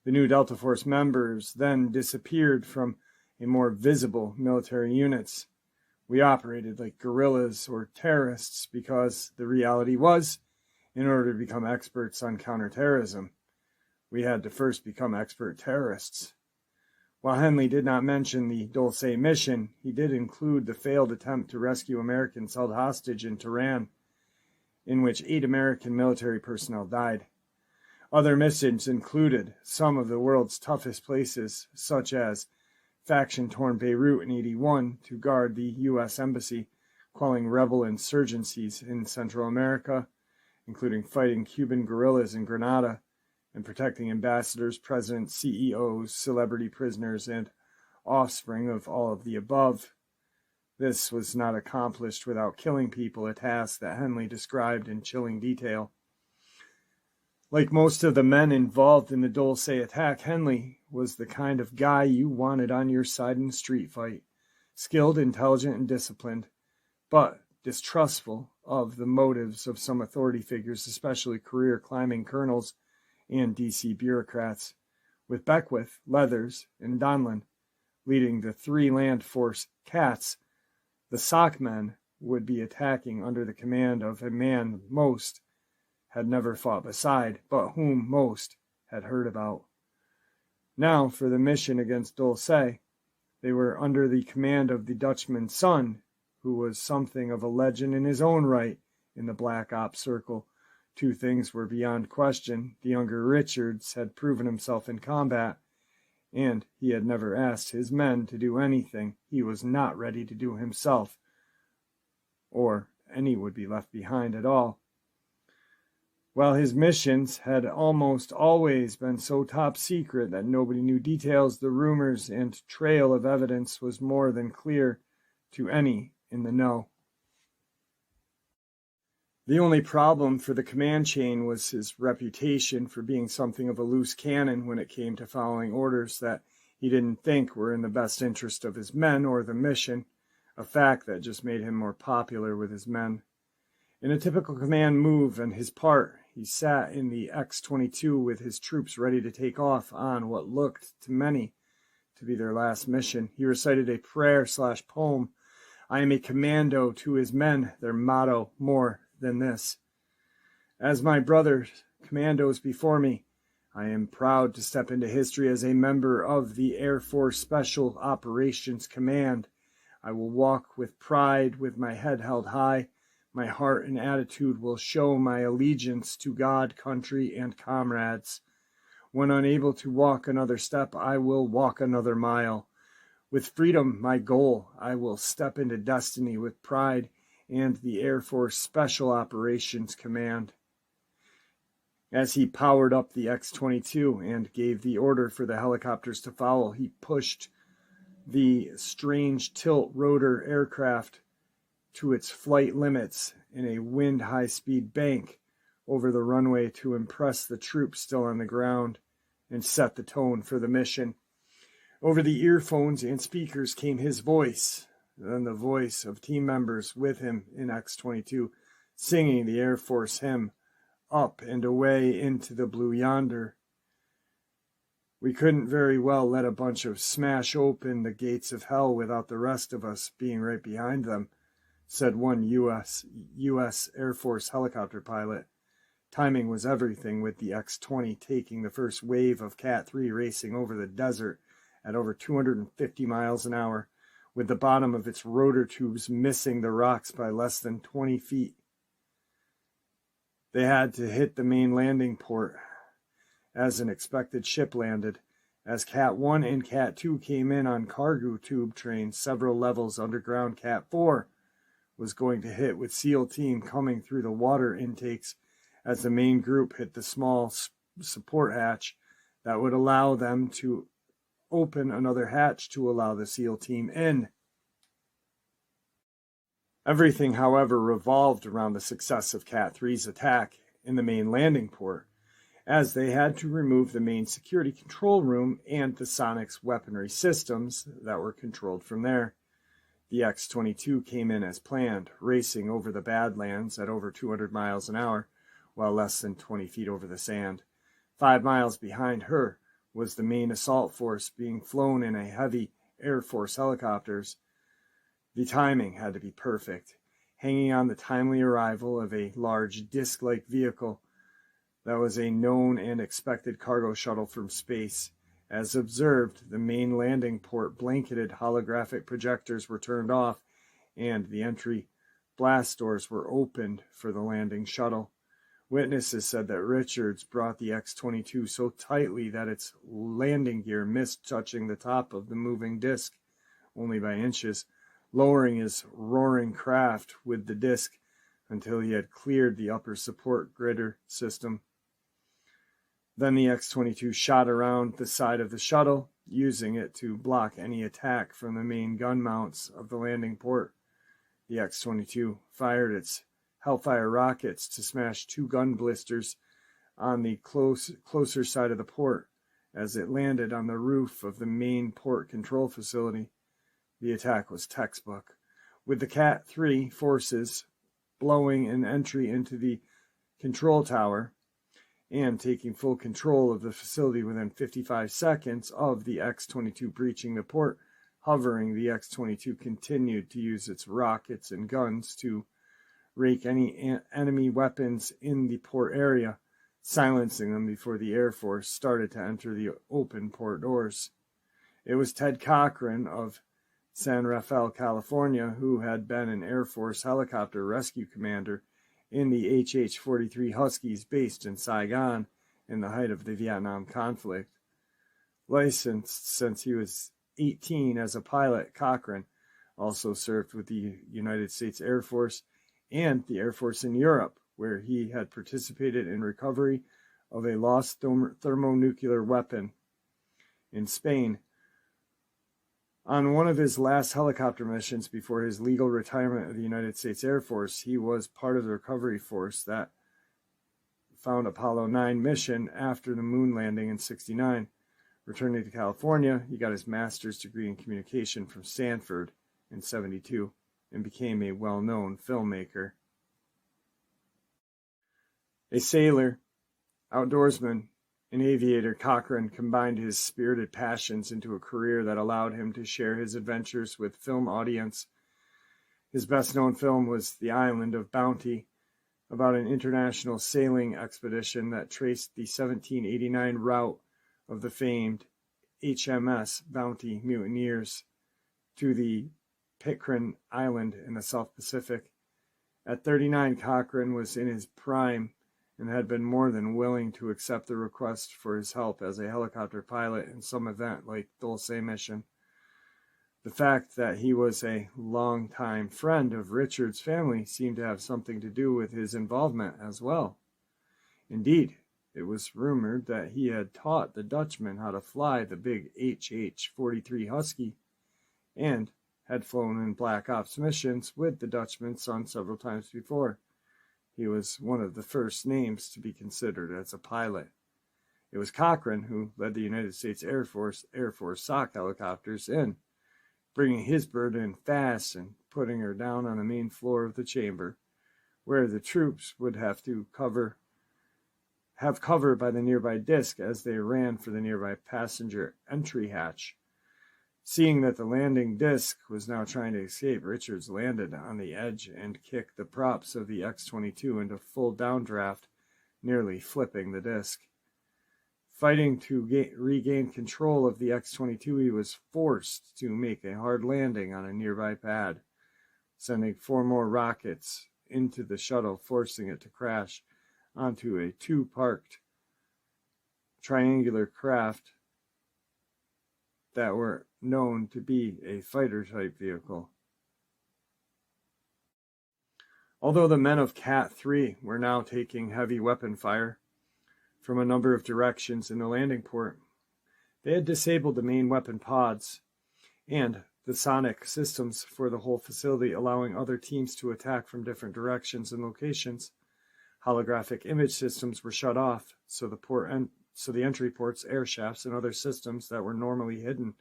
The new Delta Force members then disappeared from a more visible military units. We operated like guerrillas or terrorists because the reality was, in order to become experts on counterterrorism, we had to first become expert terrorists. While Henley did not mention the Dulce mission, he did include the failed attempt to rescue Americans held hostage in Tehran, in which 8 American military personnel died. Other missions included some of the world's toughest places, such as faction-torn Beirut in '81 to guard the U.S. Embassy, quelling rebel insurgencies in Central America, including fighting Cuban guerrillas in Grenada, and protecting ambassadors, presidents, CEOs, celebrity prisoners, and offspring of all of the above. This was not accomplished without killing people, a task that Henley described in chilling detail. Like most of the men involved in the Dulce attack, Henley was the kind of guy you wanted on your side in a street fight. Skilled, intelligent, and disciplined, but distrustful of the motives of some authority figures, especially career climbing colonels and DC bureaucrats, with Beckwith, Leathers, and Donlin leading the 3 land force cats. The sock men would be attacking under the command of a man most had never fought beside, but whom most had heard about. Now, for the mission against Dulce, they were under the command of the Dutchman's son, who was something of a legend in his own right in the Black Ops circle. 2 things were beyond question. The younger Richards had proven himself in combat, and he had never asked his men to do anything he was not ready to do himself, or any would be left behind at all. While his missions had almost always been so top secret that nobody knew details, the rumors and trail of evidence was more than clear to any in the know. The only problem for the command chain was his reputation for being something of a loose cannon when it came to following orders that he didn't think were in the best interest of his men or the mission, a fact that just made him more popular with his men. In a typical command move on his part, he sat in the X-22 with his troops ready to take off on what looked to many to be their last mission. He recited a prayer/poem, "I am a commando," to his men, their motto more than this: "As my brothers, commandos before me, I am proud to step into history as a member of the Air Force Special Operations Command. I will walk with pride with my head held high. My heart and attitude will show my allegiance to God, country, and comrades. When unable to walk another step, I will walk another mile. With freedom, my goal, I will step into destiny with pride and the Air Force Special Operations Command." As he powered up the X-22 and gave the order for the helicopters to follow, he pushed the strange tilt rotor aircraft to its flight limits in a wind high-speed bank over the runway to impress the troops still on the ground and set the tone for the mission. Over the earphones and speakers came his voice, then the voice of team members with him in X-22, singing the Air Force hymn, "Up and Away into the Blue Yonder." We couldn't very well let a bunch of smash open the gates of hell without the rest of us being right behind them, said one U.S. Air Force helicopter pilot. Timing was everything, with the X-20 taking the first wave of Cat 3 racing over the desert at over 250 miles an hour, with the bottom of its rotor tubes missing the rocks by less than 20 feet. They had to hit the main landing port as an expected ship landed. As Cat 1 and Cat 2 came in on cargo tube trains several levels underground, Cat 4 was going to hit with SEAL team coming through the water intakes as the main group hit the small support hatch that would allow them to open another hatch to allow the SEAL team in. Everything, however, revolved around the success of Cat 3's attack in the main landing port, as they had to remove the main security control room and the Sonics weaponry systems that were controlled from there. The X-22 came in as planned, racing over the Badlands at over 200 miles an hour, while less than 20 feet over the sand. 5 miles behind her was the main assault force being flown in a heavy Air Force helicopters. The timing had to be perfect, hanging on the timely arrival of a large disc-like vehicle that was a known and expected cargo shuttle from space. As observed, the main landing port blanketed holographic projectors were turned off, and the entry blast doors were opened for the landing shuttle. Witnesses said that Richards brought the X-22 so tightly that its landing gear missed touching the top of the moving disc only by inches, lowering his roaring craft with the disc until he had cleared the upper support grider system. Then the X-22 shot around the side of the shuttle, using it to block any attack from the main gun mounts of the landing port. The X-22 fired its Hellfire rockets to smash 2 gun blisters on the closer side of the port as it landed on the roof of the main port control facility. The attack was textbook, with the Cat 3 forces blowing an entry into the control tower and taking full control of the facility within 55 seconds of the X-22 breaching the port. Hovering, the X-22 continued to use its rockets and guns to rake any enemy weapons in the port area, silencing them before the Air Force started to enter the open port doors. It was Ted Cochran of San Rafael, California, who had been an Air Force helicopter rescue commander in the HH-43 Huskies based in Saigon in the height of the Vietnam conflict. Licensed since he was 18 as a pilot, Cochran also served with the United States Air Force and the Air Force in Europe, where he had participated in recovery of a lost thermonuclear weapon in Spain. On one of his last helicopter missions before his legal retirement of the United States Air Force, he was part of the recovery force that found Apollo 9 mission after the moon landing in '69. Returning to California, he got his master's degree in communication from Stanford in '72 and became a well-known filmmaker. A sailor, outdoorsman, an aviator, Cochran combined his spirited passions into a career that allowed him to share his adventures with film audience. His best-known film was The Island of Bounty, about an international sailing expedition that traced the 1789 route of the famed HMS Bounty mutineers to the Pitcairn Island in the South Pacific. At 39, Cochran was in his prime and had been more than willing to accept the request for his help as a helicopter pilot in some event like Dulce mission. The fact that he was a longtime friend of Richard's family seemed to have something to do with his involvement as well. Indeed, it was rumored that he had taught the Dutchman how to fly the big HH-43 Husky and had flown in Black Ops missions with the Dutchman's son several times before. He was one of the first names to be considered as a pilot. It was Cochran who led the United States Air Force SOC helicopters in, bringing his bird in fast and putting her down on the main floor of the chamber, where the troops would have to cover have cover by the nearby disk as they ran for the nearby passenger entry hatch. Seeing that the landing disk was now trying to escape, Richards landed on the edge and kicked the props of the X-22 into full downdraft, nearly flipping the disk. Fighting to regain control of the X-22, he was forced to make a hard landing on a nearby pad, sending 4 more rockets into the shuttle, forcing it to crash onto a 2 parked triangular craft that were known to be a fighter-type vehicle. Although the men of Cat-3 were now taking heavy weapon fire from a number of directions in the landing port, they had disabled the main weapon pods and the sonic systems for the whole facility, allowing other teams to attack from different directions and locations. Holographic image systems were shut off, so the entry ports, air shafts, and other systems that were normally hidden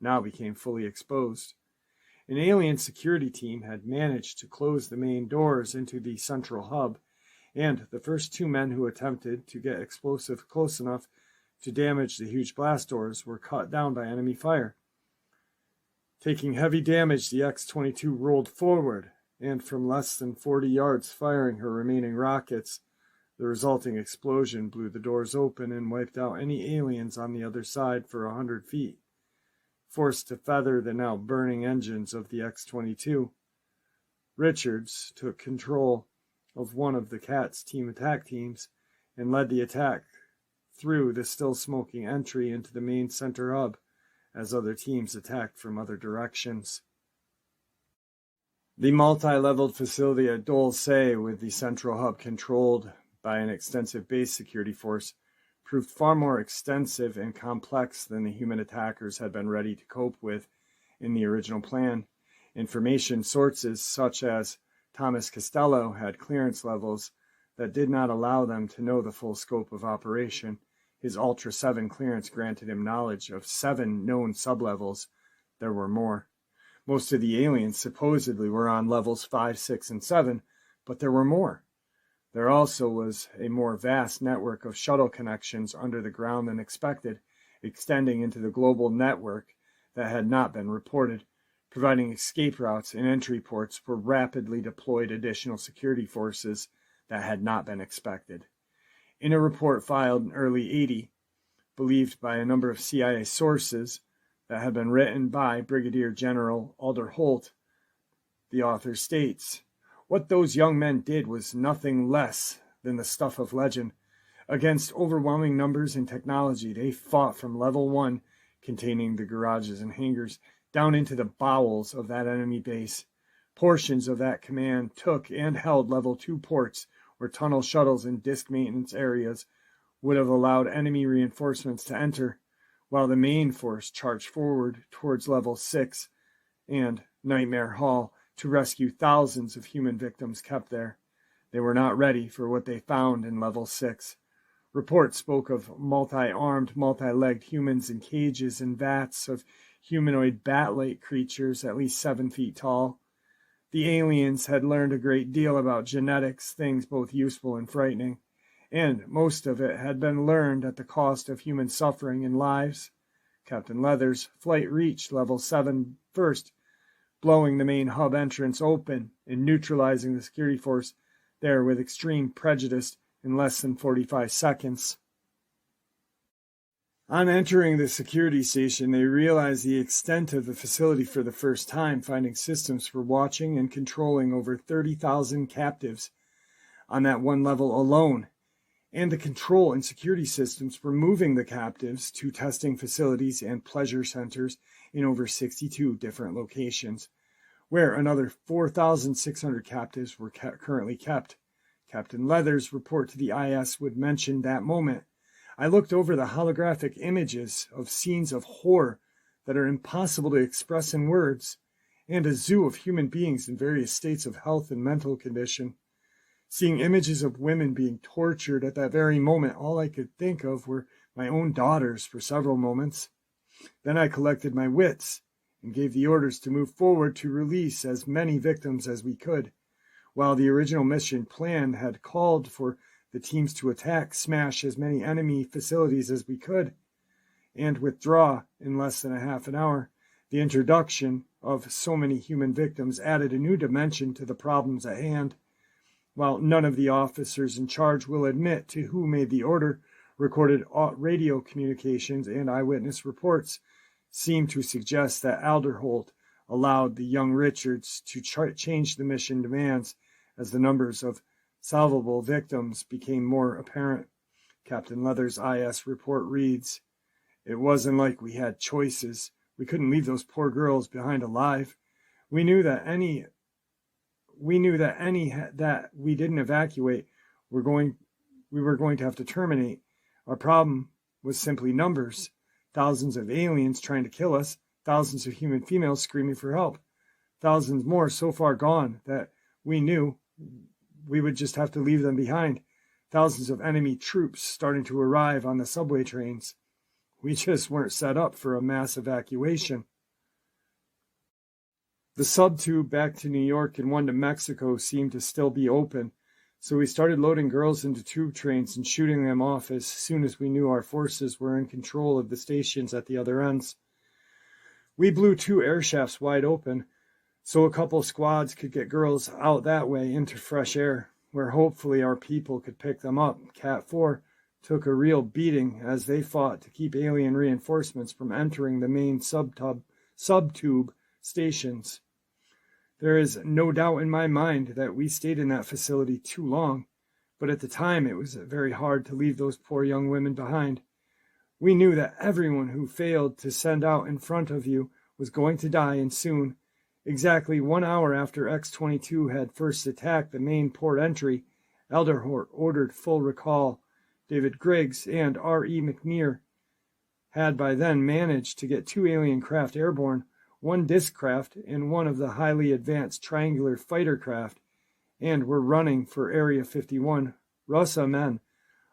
now became fully exposed. An alien security team had managed to close the main doors into the central hub, and the first 2 men who attempted to get explosive close enough to damage the huge blast doors were cut down by enemy fire. Taking heavy damage, the X-22 rolled forward, and from less than 40 yards firing her remaining rockets, the resulting explosion blew the doors open and wiped out any aliens on the other side for 100 feet. Forced to feather the now burning engines of the X-22, Richards took control of one of the Cat's team attack teams and led the attack through the still smoking entry into the main center hub as other teams attacked from other directions. The multi-leveled facility at Dulce, with the central hub controlled by an extensive base security force, proved far more extensive and complex than the human attackers had been ready to cope with in the original plan. Information sources such as Thomas Costello had clearance levels that did not allow them to know the full scope of operation. His Ultra 7 clearance granted him knowledge of 7 known sublevels. There were more. Most of the aliens supposedly were on levels 5, 6, and 7, but there were more. There also was a more vast network of shuttle connections under the ground than expected, extending into the global network that had not been reported. Providing escape routes and entry ports were rapidly deployed additional security forces that had not been expected. In a report filed in early '80, believed by a number of CIA sources, that had been written by Brigadier General Alder Holt, the author states, "What those young men did was nothing less than the stuff of legend. Against overwhelming numbers and technology, they fought from level 1, containing the garages and hangars, down into the bowels of that enemy base. Portions of that command took and held level 2 ports, where tunnel shuttles and disk maintenance areas would have allowed enemy reinforcements to enter, while the main force charged forward towards level 6 and Nightmare Hall to rescue thousands of human victims kept there. They were not ready for what they found in level 6. Reports spoke of multi-armed, multi-legged humans in cages and vats of humanoid bat-like creatures at least 7 feet tall. The aliens had learned a great deal about genetics, things both useful and frightening, and most of it had been learned at the cost of human suffering and lives. Captain Leather's flight reached level 7 first, blowing the main hub entrance open and neutralizing the security force there with extreme prejudice in less than 45 seconds. On entering the security station, they realized the extent of the facility for the first time, finding systems for watching and controlling over 30,000 captives on that one level alone, and the control and security systems for moving the captives to testing facilities and pleasure centers in over 62 different locations, where another 4,600 captives were currently kept. Captain Leather's report to the IS would mention that moment. I looked over the holographic images of scenes of horror that are impossible to express in words, and a zoo of human beings in various states of health and mental condition. Seeing images of women being tortured at that very moment, all I could think of were my own daughters for several moments. Then I collected my wits and gave the orders to move forward to release as many victims as we could. While the original mission plan had called for the teams to attack, smash as many enemy facilities as we could, and withdraw in less than a half an hour. The introduction of so many human victims added a new dimension to the problems at hand. While none of the officers in charge will admit to who made the order, recorded radio communications and eyewitness reports seem to suggest that Alderholt allowed the young Richards to change the mission demands as the numbers of salvable victims became more apparent. Captain Leather's IS report reads, "It wasn't like we had choices. We couldn't leave those poor girls behind alive. We knew that any that we didn't evacuate, we were going to have to terminate. Our problem was simply numbers. Thousands of aliens trying to kill us, thousands of human females screaming for help, thousands more so far gone that we knew we would just have to leave them behind, thousands of enemy troops starting to arrive on the subway trains. We just weren't set up for a mass evacuation." The sub-tube back to New York and one to Mexico seemed to still be open, so we started loading girls into tube trains and shooting them off as soon as we knew our forces were in control of the stations at the other ends. We blew 2 air shafts wide open, so a couple squads could get girls out that way into fresh air, where hopefully our people could pick them up. Cat 4 took a real beating as they fought to keep alien reinforcements from entering the main sub-tube stations. There is no doubt in my mind that we stayed in that facility too long, but at the time it was very hard to leave those poor young women behind. We knew that everyone who failed to send out in front of you was going to die, and soon. Exactly 1 hour after X-22 had first attacked the main port entry, Alderholt ordered full recall. David Griggs and R.E. McNear had by then managed to get 2 alien craft airborne, 1 disc craft and 1 of the highly advanced triangular fighter craft, and were running for Area 51. Russa men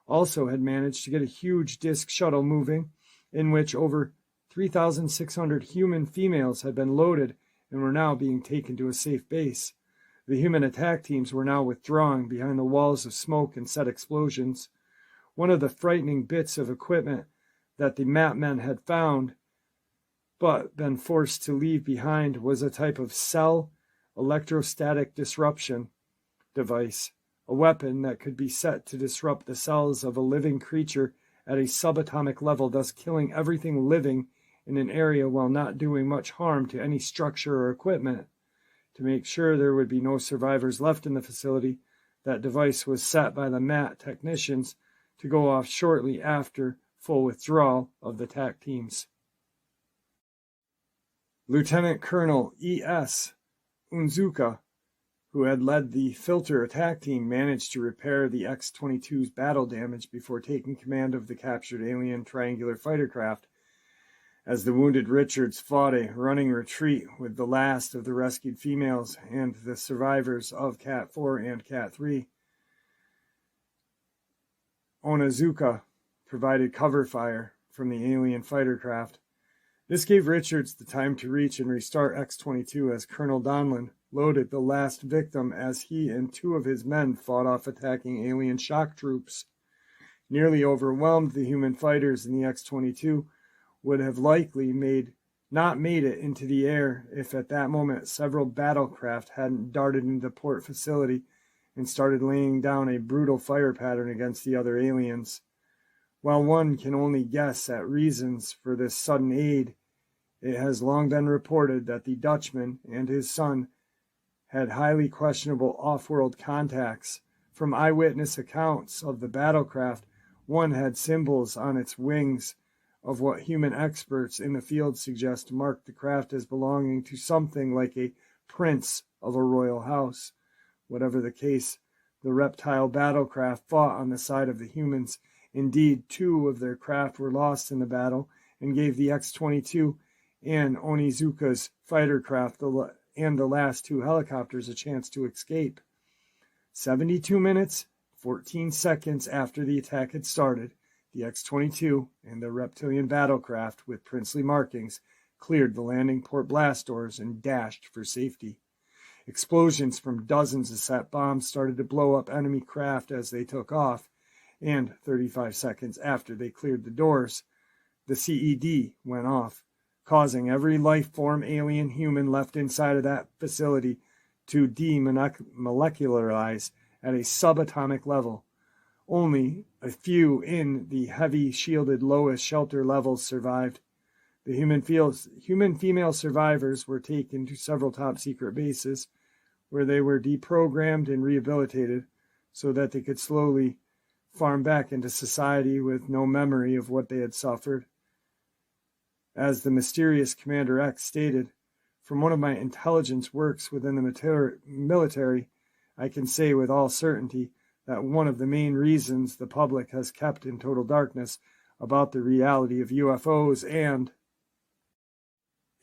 also had managed to get a huge disc shuttle moving, in which over 3,600 human females had been loaded and were now being taken to a safe base. The human attack teams were now withdrawing behind the walls of smoke and set explosions. One of the frightening bits of equipment that the map men had found but been forced to leave behind was a type of cell electrostatic disruption device, a weapon that could be set to disrupt the cells of a living creature at a subatomic level, thus killing everything living in an area while not doing much harm to any structure or equipment. To make sure there would be no survivors left in the facility, that device was set by the MAT technicians to go off shortly after full withdrawal of the TAC teams. Lieutenant Colonel E.S. Unzuka, who had led the filter attack team, managed to repair the X-22's battle damage before taking command of the captured alien triangular fighter craft, as the wounded Richards fought a running retreat with the last of the rescued females and the survivors of Cat 4 and Cat 3. Onizuka provided cover fire from the alien fighter craft. This gave Richards the time to reach and restart X-22 as Colonel Donlin loaded the last victim as he and 2 of his men fought off attacking alien shock troops. Nearly overwhelmed, the human fighters in the X-22 would have likely not made it into the air if at that moment several battlecraft hadn't darted into the port facility and started laying down a brutal fire pattern against the other aliens. While one can only guess at reasons for this sudden aid, it has long been reported that the Dutchman and his son had highly questionable off-world contacts. From eyewitness accounts of the battlecraft, one had symbols on its wings of what human experts in the field suggest marked the craft as belonging to something like a prince of a royal house. Whatever the case, the reptile battlecraft fought on the side of the humans. Indeed, 2 of their craft were lost in the battle and gave the X-22 and Onizuka's fighter craft and the last 2 helicopters a chance to escape. 72 minutes, 14 seconds after the attack had started, the X-22 and the reptilian battlecraft with princely markings cleared the landing port blast doors and dashed for safety. Explosions from dozens of set bombs started to blow up enemy craft as they took off, and 35 seconds after they cleared the doors, the CED went off, causing every life form, alien, human left inside of that facility to demolecularize at a subatomic level. Only a few in the heavy shielded lowest shelter levels survived. The human female survivors were taken to several top secret bases where they were deprogrammed and rehabilitated so that they could slowly farm back into society with no memory of what they had suffered. As the mysterious Commander X stated, from one of my intelligence works within the military, I can say with all certainty that one of the main reasons the public has kept in total darkness about the reality of UFOs and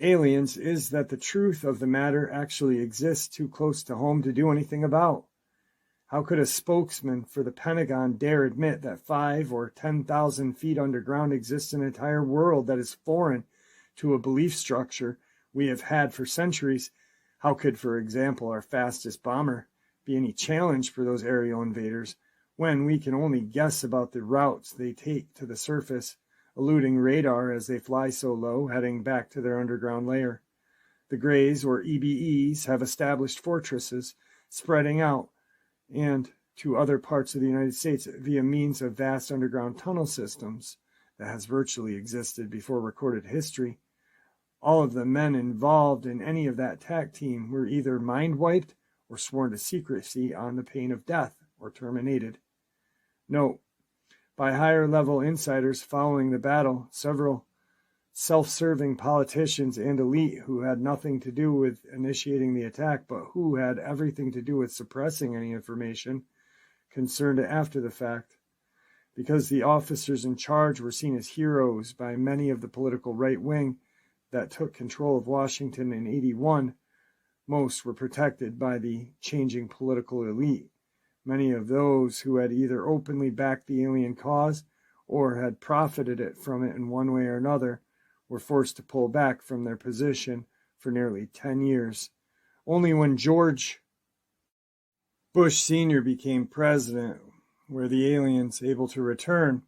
aliens is that the truth of the matter actually exists too close to home to do anything about. How could a spokesman for the Pentagon dare admit that 5 or 10,000 feet underground exists an entire world that is foreign to a belief structure we have had for centuries? How could, for example, our fastest bomber be any challenge for those aerial invaders when we can only guess about the routes they take to the surface, eluding radar as they fly so low, heading back to their underground lair? The Greys, or EBEs, have established fortresses spreading out and to other parts of the United States via means of vast underground tunnel systems that has virtually existed before recorded history. All of the men involved in any of that attack team were either mind-wiped or sworn to secrecy on the pain of death or terminated. Note, by higher-level insiders following the battle, several self-serving politicians and elite who had nothing to do with initiating the attack, but who had everything to do with suppressing any information concerned after the fact. Because the officers in charge were seen as heroes by many of the political right wing that took control of Washington in '81, most were protected by the changing political elite. Many of those who had either openly backed the alien cause or had profited from it in one way or another were forced to pull back from their position for nearly 10 years. Only when George Bush Sr. became president were the aliens able to return,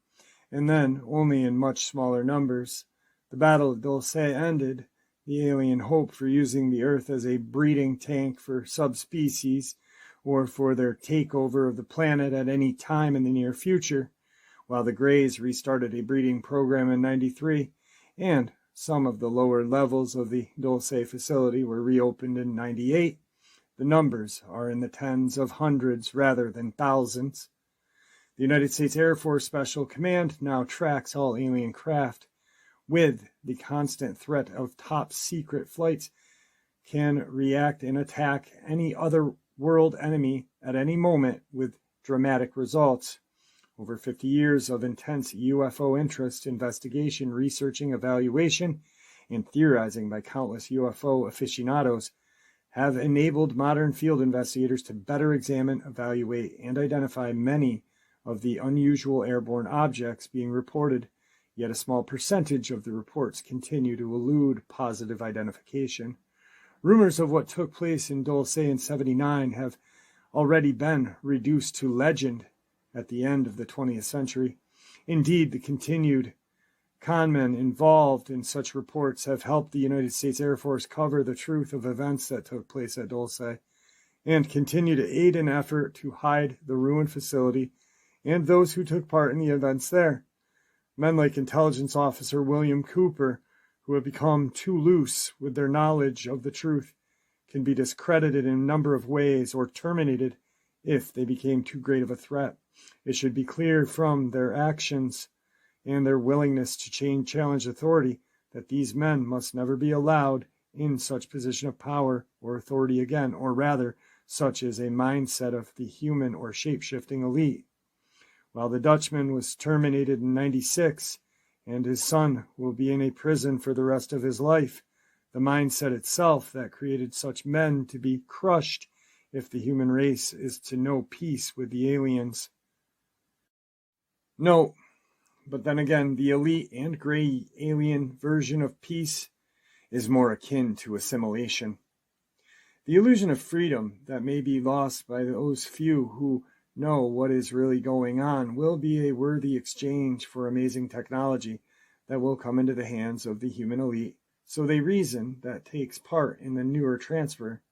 and then only in much smaller numbers. The Battle of Dulce ended the alien hope for using the Earth as a breeding tank for subspecies or for their takeover of the planet at any time in the near future, while the Greys restarted a breeding program in '93, and some of the lower levels of the Dulce facility were reopened in '98. The numbers are in the tens of hundreds rather than thousands. The United States Air Force Special Command now tracks all alien craft. With the constant threat of top-secret flights, can react and attack any other world enemy at any moment with dramatic results. Over 50 years of intense UFO interest, investigation, researching, evaluation, and theorizing by countless UFO aficionados have enabled modern field investigators to better examine, evaluate, and identify many of the unusual airborne objects being reported. Yet a small percentage of the reports continue to elude positive identification. Rumors of what took place in Dulce in '79 have already been reduced to legend at the end of the 20th century. Indeed, the continued conmen involved in such reports have helped the United States Air Force cover the truth of events that took place at Dulce and continue to aid in effort to hide the ruined facility and those who took part in the events there. Men like intelligence officer William Cooper, who have become too loose with their knowledge of the truth, can be discredited in a number of ways or terminated if they became too great of a threat. It should be clear from their actions and their willingness to challenge authority that these men must never be allowed in such position of power or authority again, or rather, such is a mindset of the human or shape-shifting elite. While the Dutchman was terminated in '96 and his son will be in a prison for the rest of his life, the mindset itself that created such men to be crushed if the human race is to know peace with the aliens. No, but then again, the elite and gray alien version of peace is more akin to assimilation. The illusion of freedom that may be lost by those few who know what is really going on will be a worthy exchange for amazing technology that will come into the hands of the human elite, so they reason, that takes part in the newer transfer.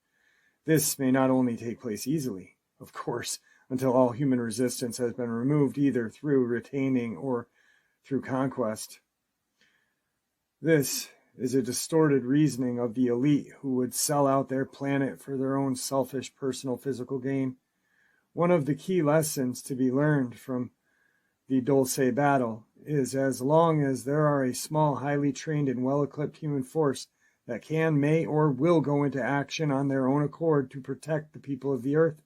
This may not only take place easily, of course, until all human resistance has been removed either through retaining or through conquest. This is a distorted reasoning of the elite who would sell out their planet for their own selfish personal physical gain. One of the key lessons to be learned from the Dulce battle is, as long as there are a small, highly trained and well-equipped human force that can, may, or will go into action on their own accord to protect the people of the earth,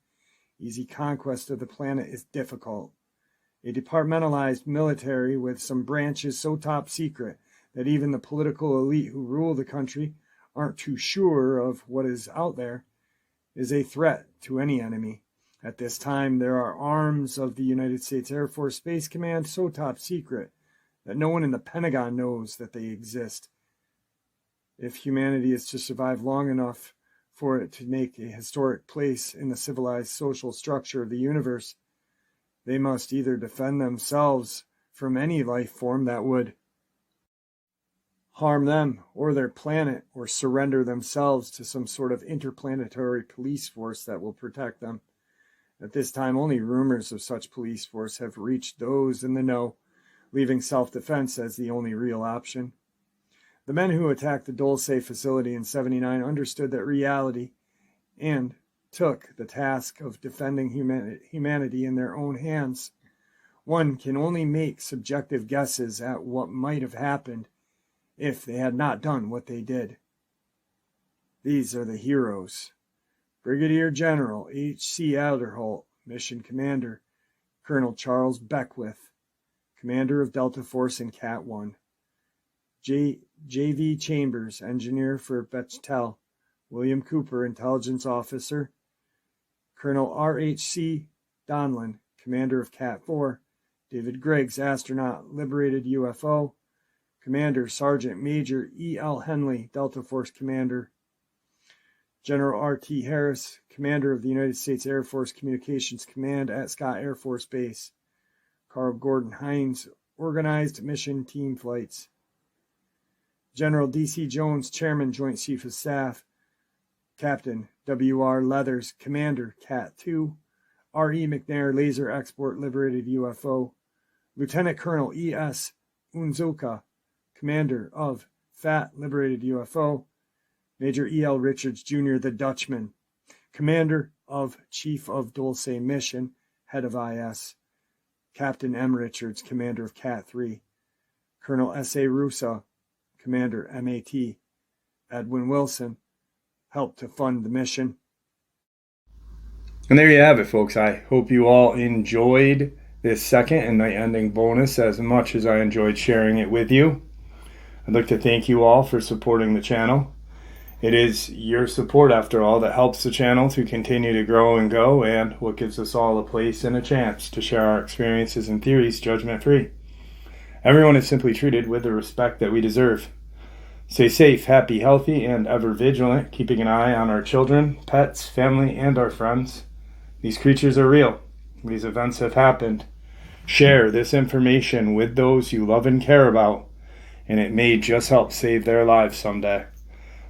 easy conquest of the planet is difficult. A departmentalized military with some branches so top secret that even the political elite who rule the country aren't too sure of what is out there is a threat to any enemy. At this time, there are arms of the United States Air Force Space Command so top secret that no one in the Pentagon knows that they exist. If humanity is to survive long enough for it to make a historic place in the civilized social structure of the universe, they must either defend themselves from any life form that would harm them or their planet, or surrender themselves to some sort of interplanetary police force that will protect them. At this time, only rumors of such police force have reached those in the know, leaving self-defense as the only real option. The men who attacked the Dulce facility in '79 understood that reality and took the task of defending humanity in their own hands. One can only make subjective guesses at what might have happened if they had not done what they did. These are the heroes. Brigadier General H.C. Alderholt, Mission Commander; Colonel Charles Beckwith, Commander of Delta Force in Cat 1; J.V. Chambers, Engineer for Bechtel; William Cooper, Intelligence Officer; Colonel R.H.C. Donlin, Commander of Cat 4; David Griggs, Astronaut, Liberated UFO; Commander Sergeant Major E.L. Henley, Delta Force Commander; General R.T. Harris, Commander of the United States Air Force Communications Command at Scott Air Force Base; Carl Gordon Hines, Organized Mission Team Flights; General D.C. Jones, Chairman, Joint Chief of Staff; Captain W.R. Leathers, Commander, Cat 2; R.E. McNair, Laser Export, Liberated UFO; Lieutenant Colonel E.S. Unzuka, Commander of FAT, Liberated UFO; Major E.L. Richards, Jr., the Dutchman, Commander of Chief of Dulce Mission, Head of IS; Captain M. Richards, Commander of Cat 3; Colonel S.A. Russa, Commander MAT; Edwin Wilson, helped to fund the mission. And there you have it, folks. I hope you all enjoyed this second and night-ending bonus as much as I enjoyed sharing it with you. I'd like to thank you all for supporting the channel. It is your support, after all, that helps the channel to continue to grow and go, and what gives us all a place and a chance to share our experiences and theories judgment-free. Everyone is simply treated with the respect that we deserve. Stay safe, happy, healthy, and ever vigilant, keeping an eye on our children, pets, family, and our friends. These creatures are real. These events have happened. Share this information with those you love and care about, and it may just help save their lives someday.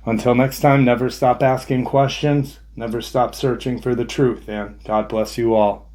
Until next time, never stop asking questions, never stop searching for the truth, and God bless you all.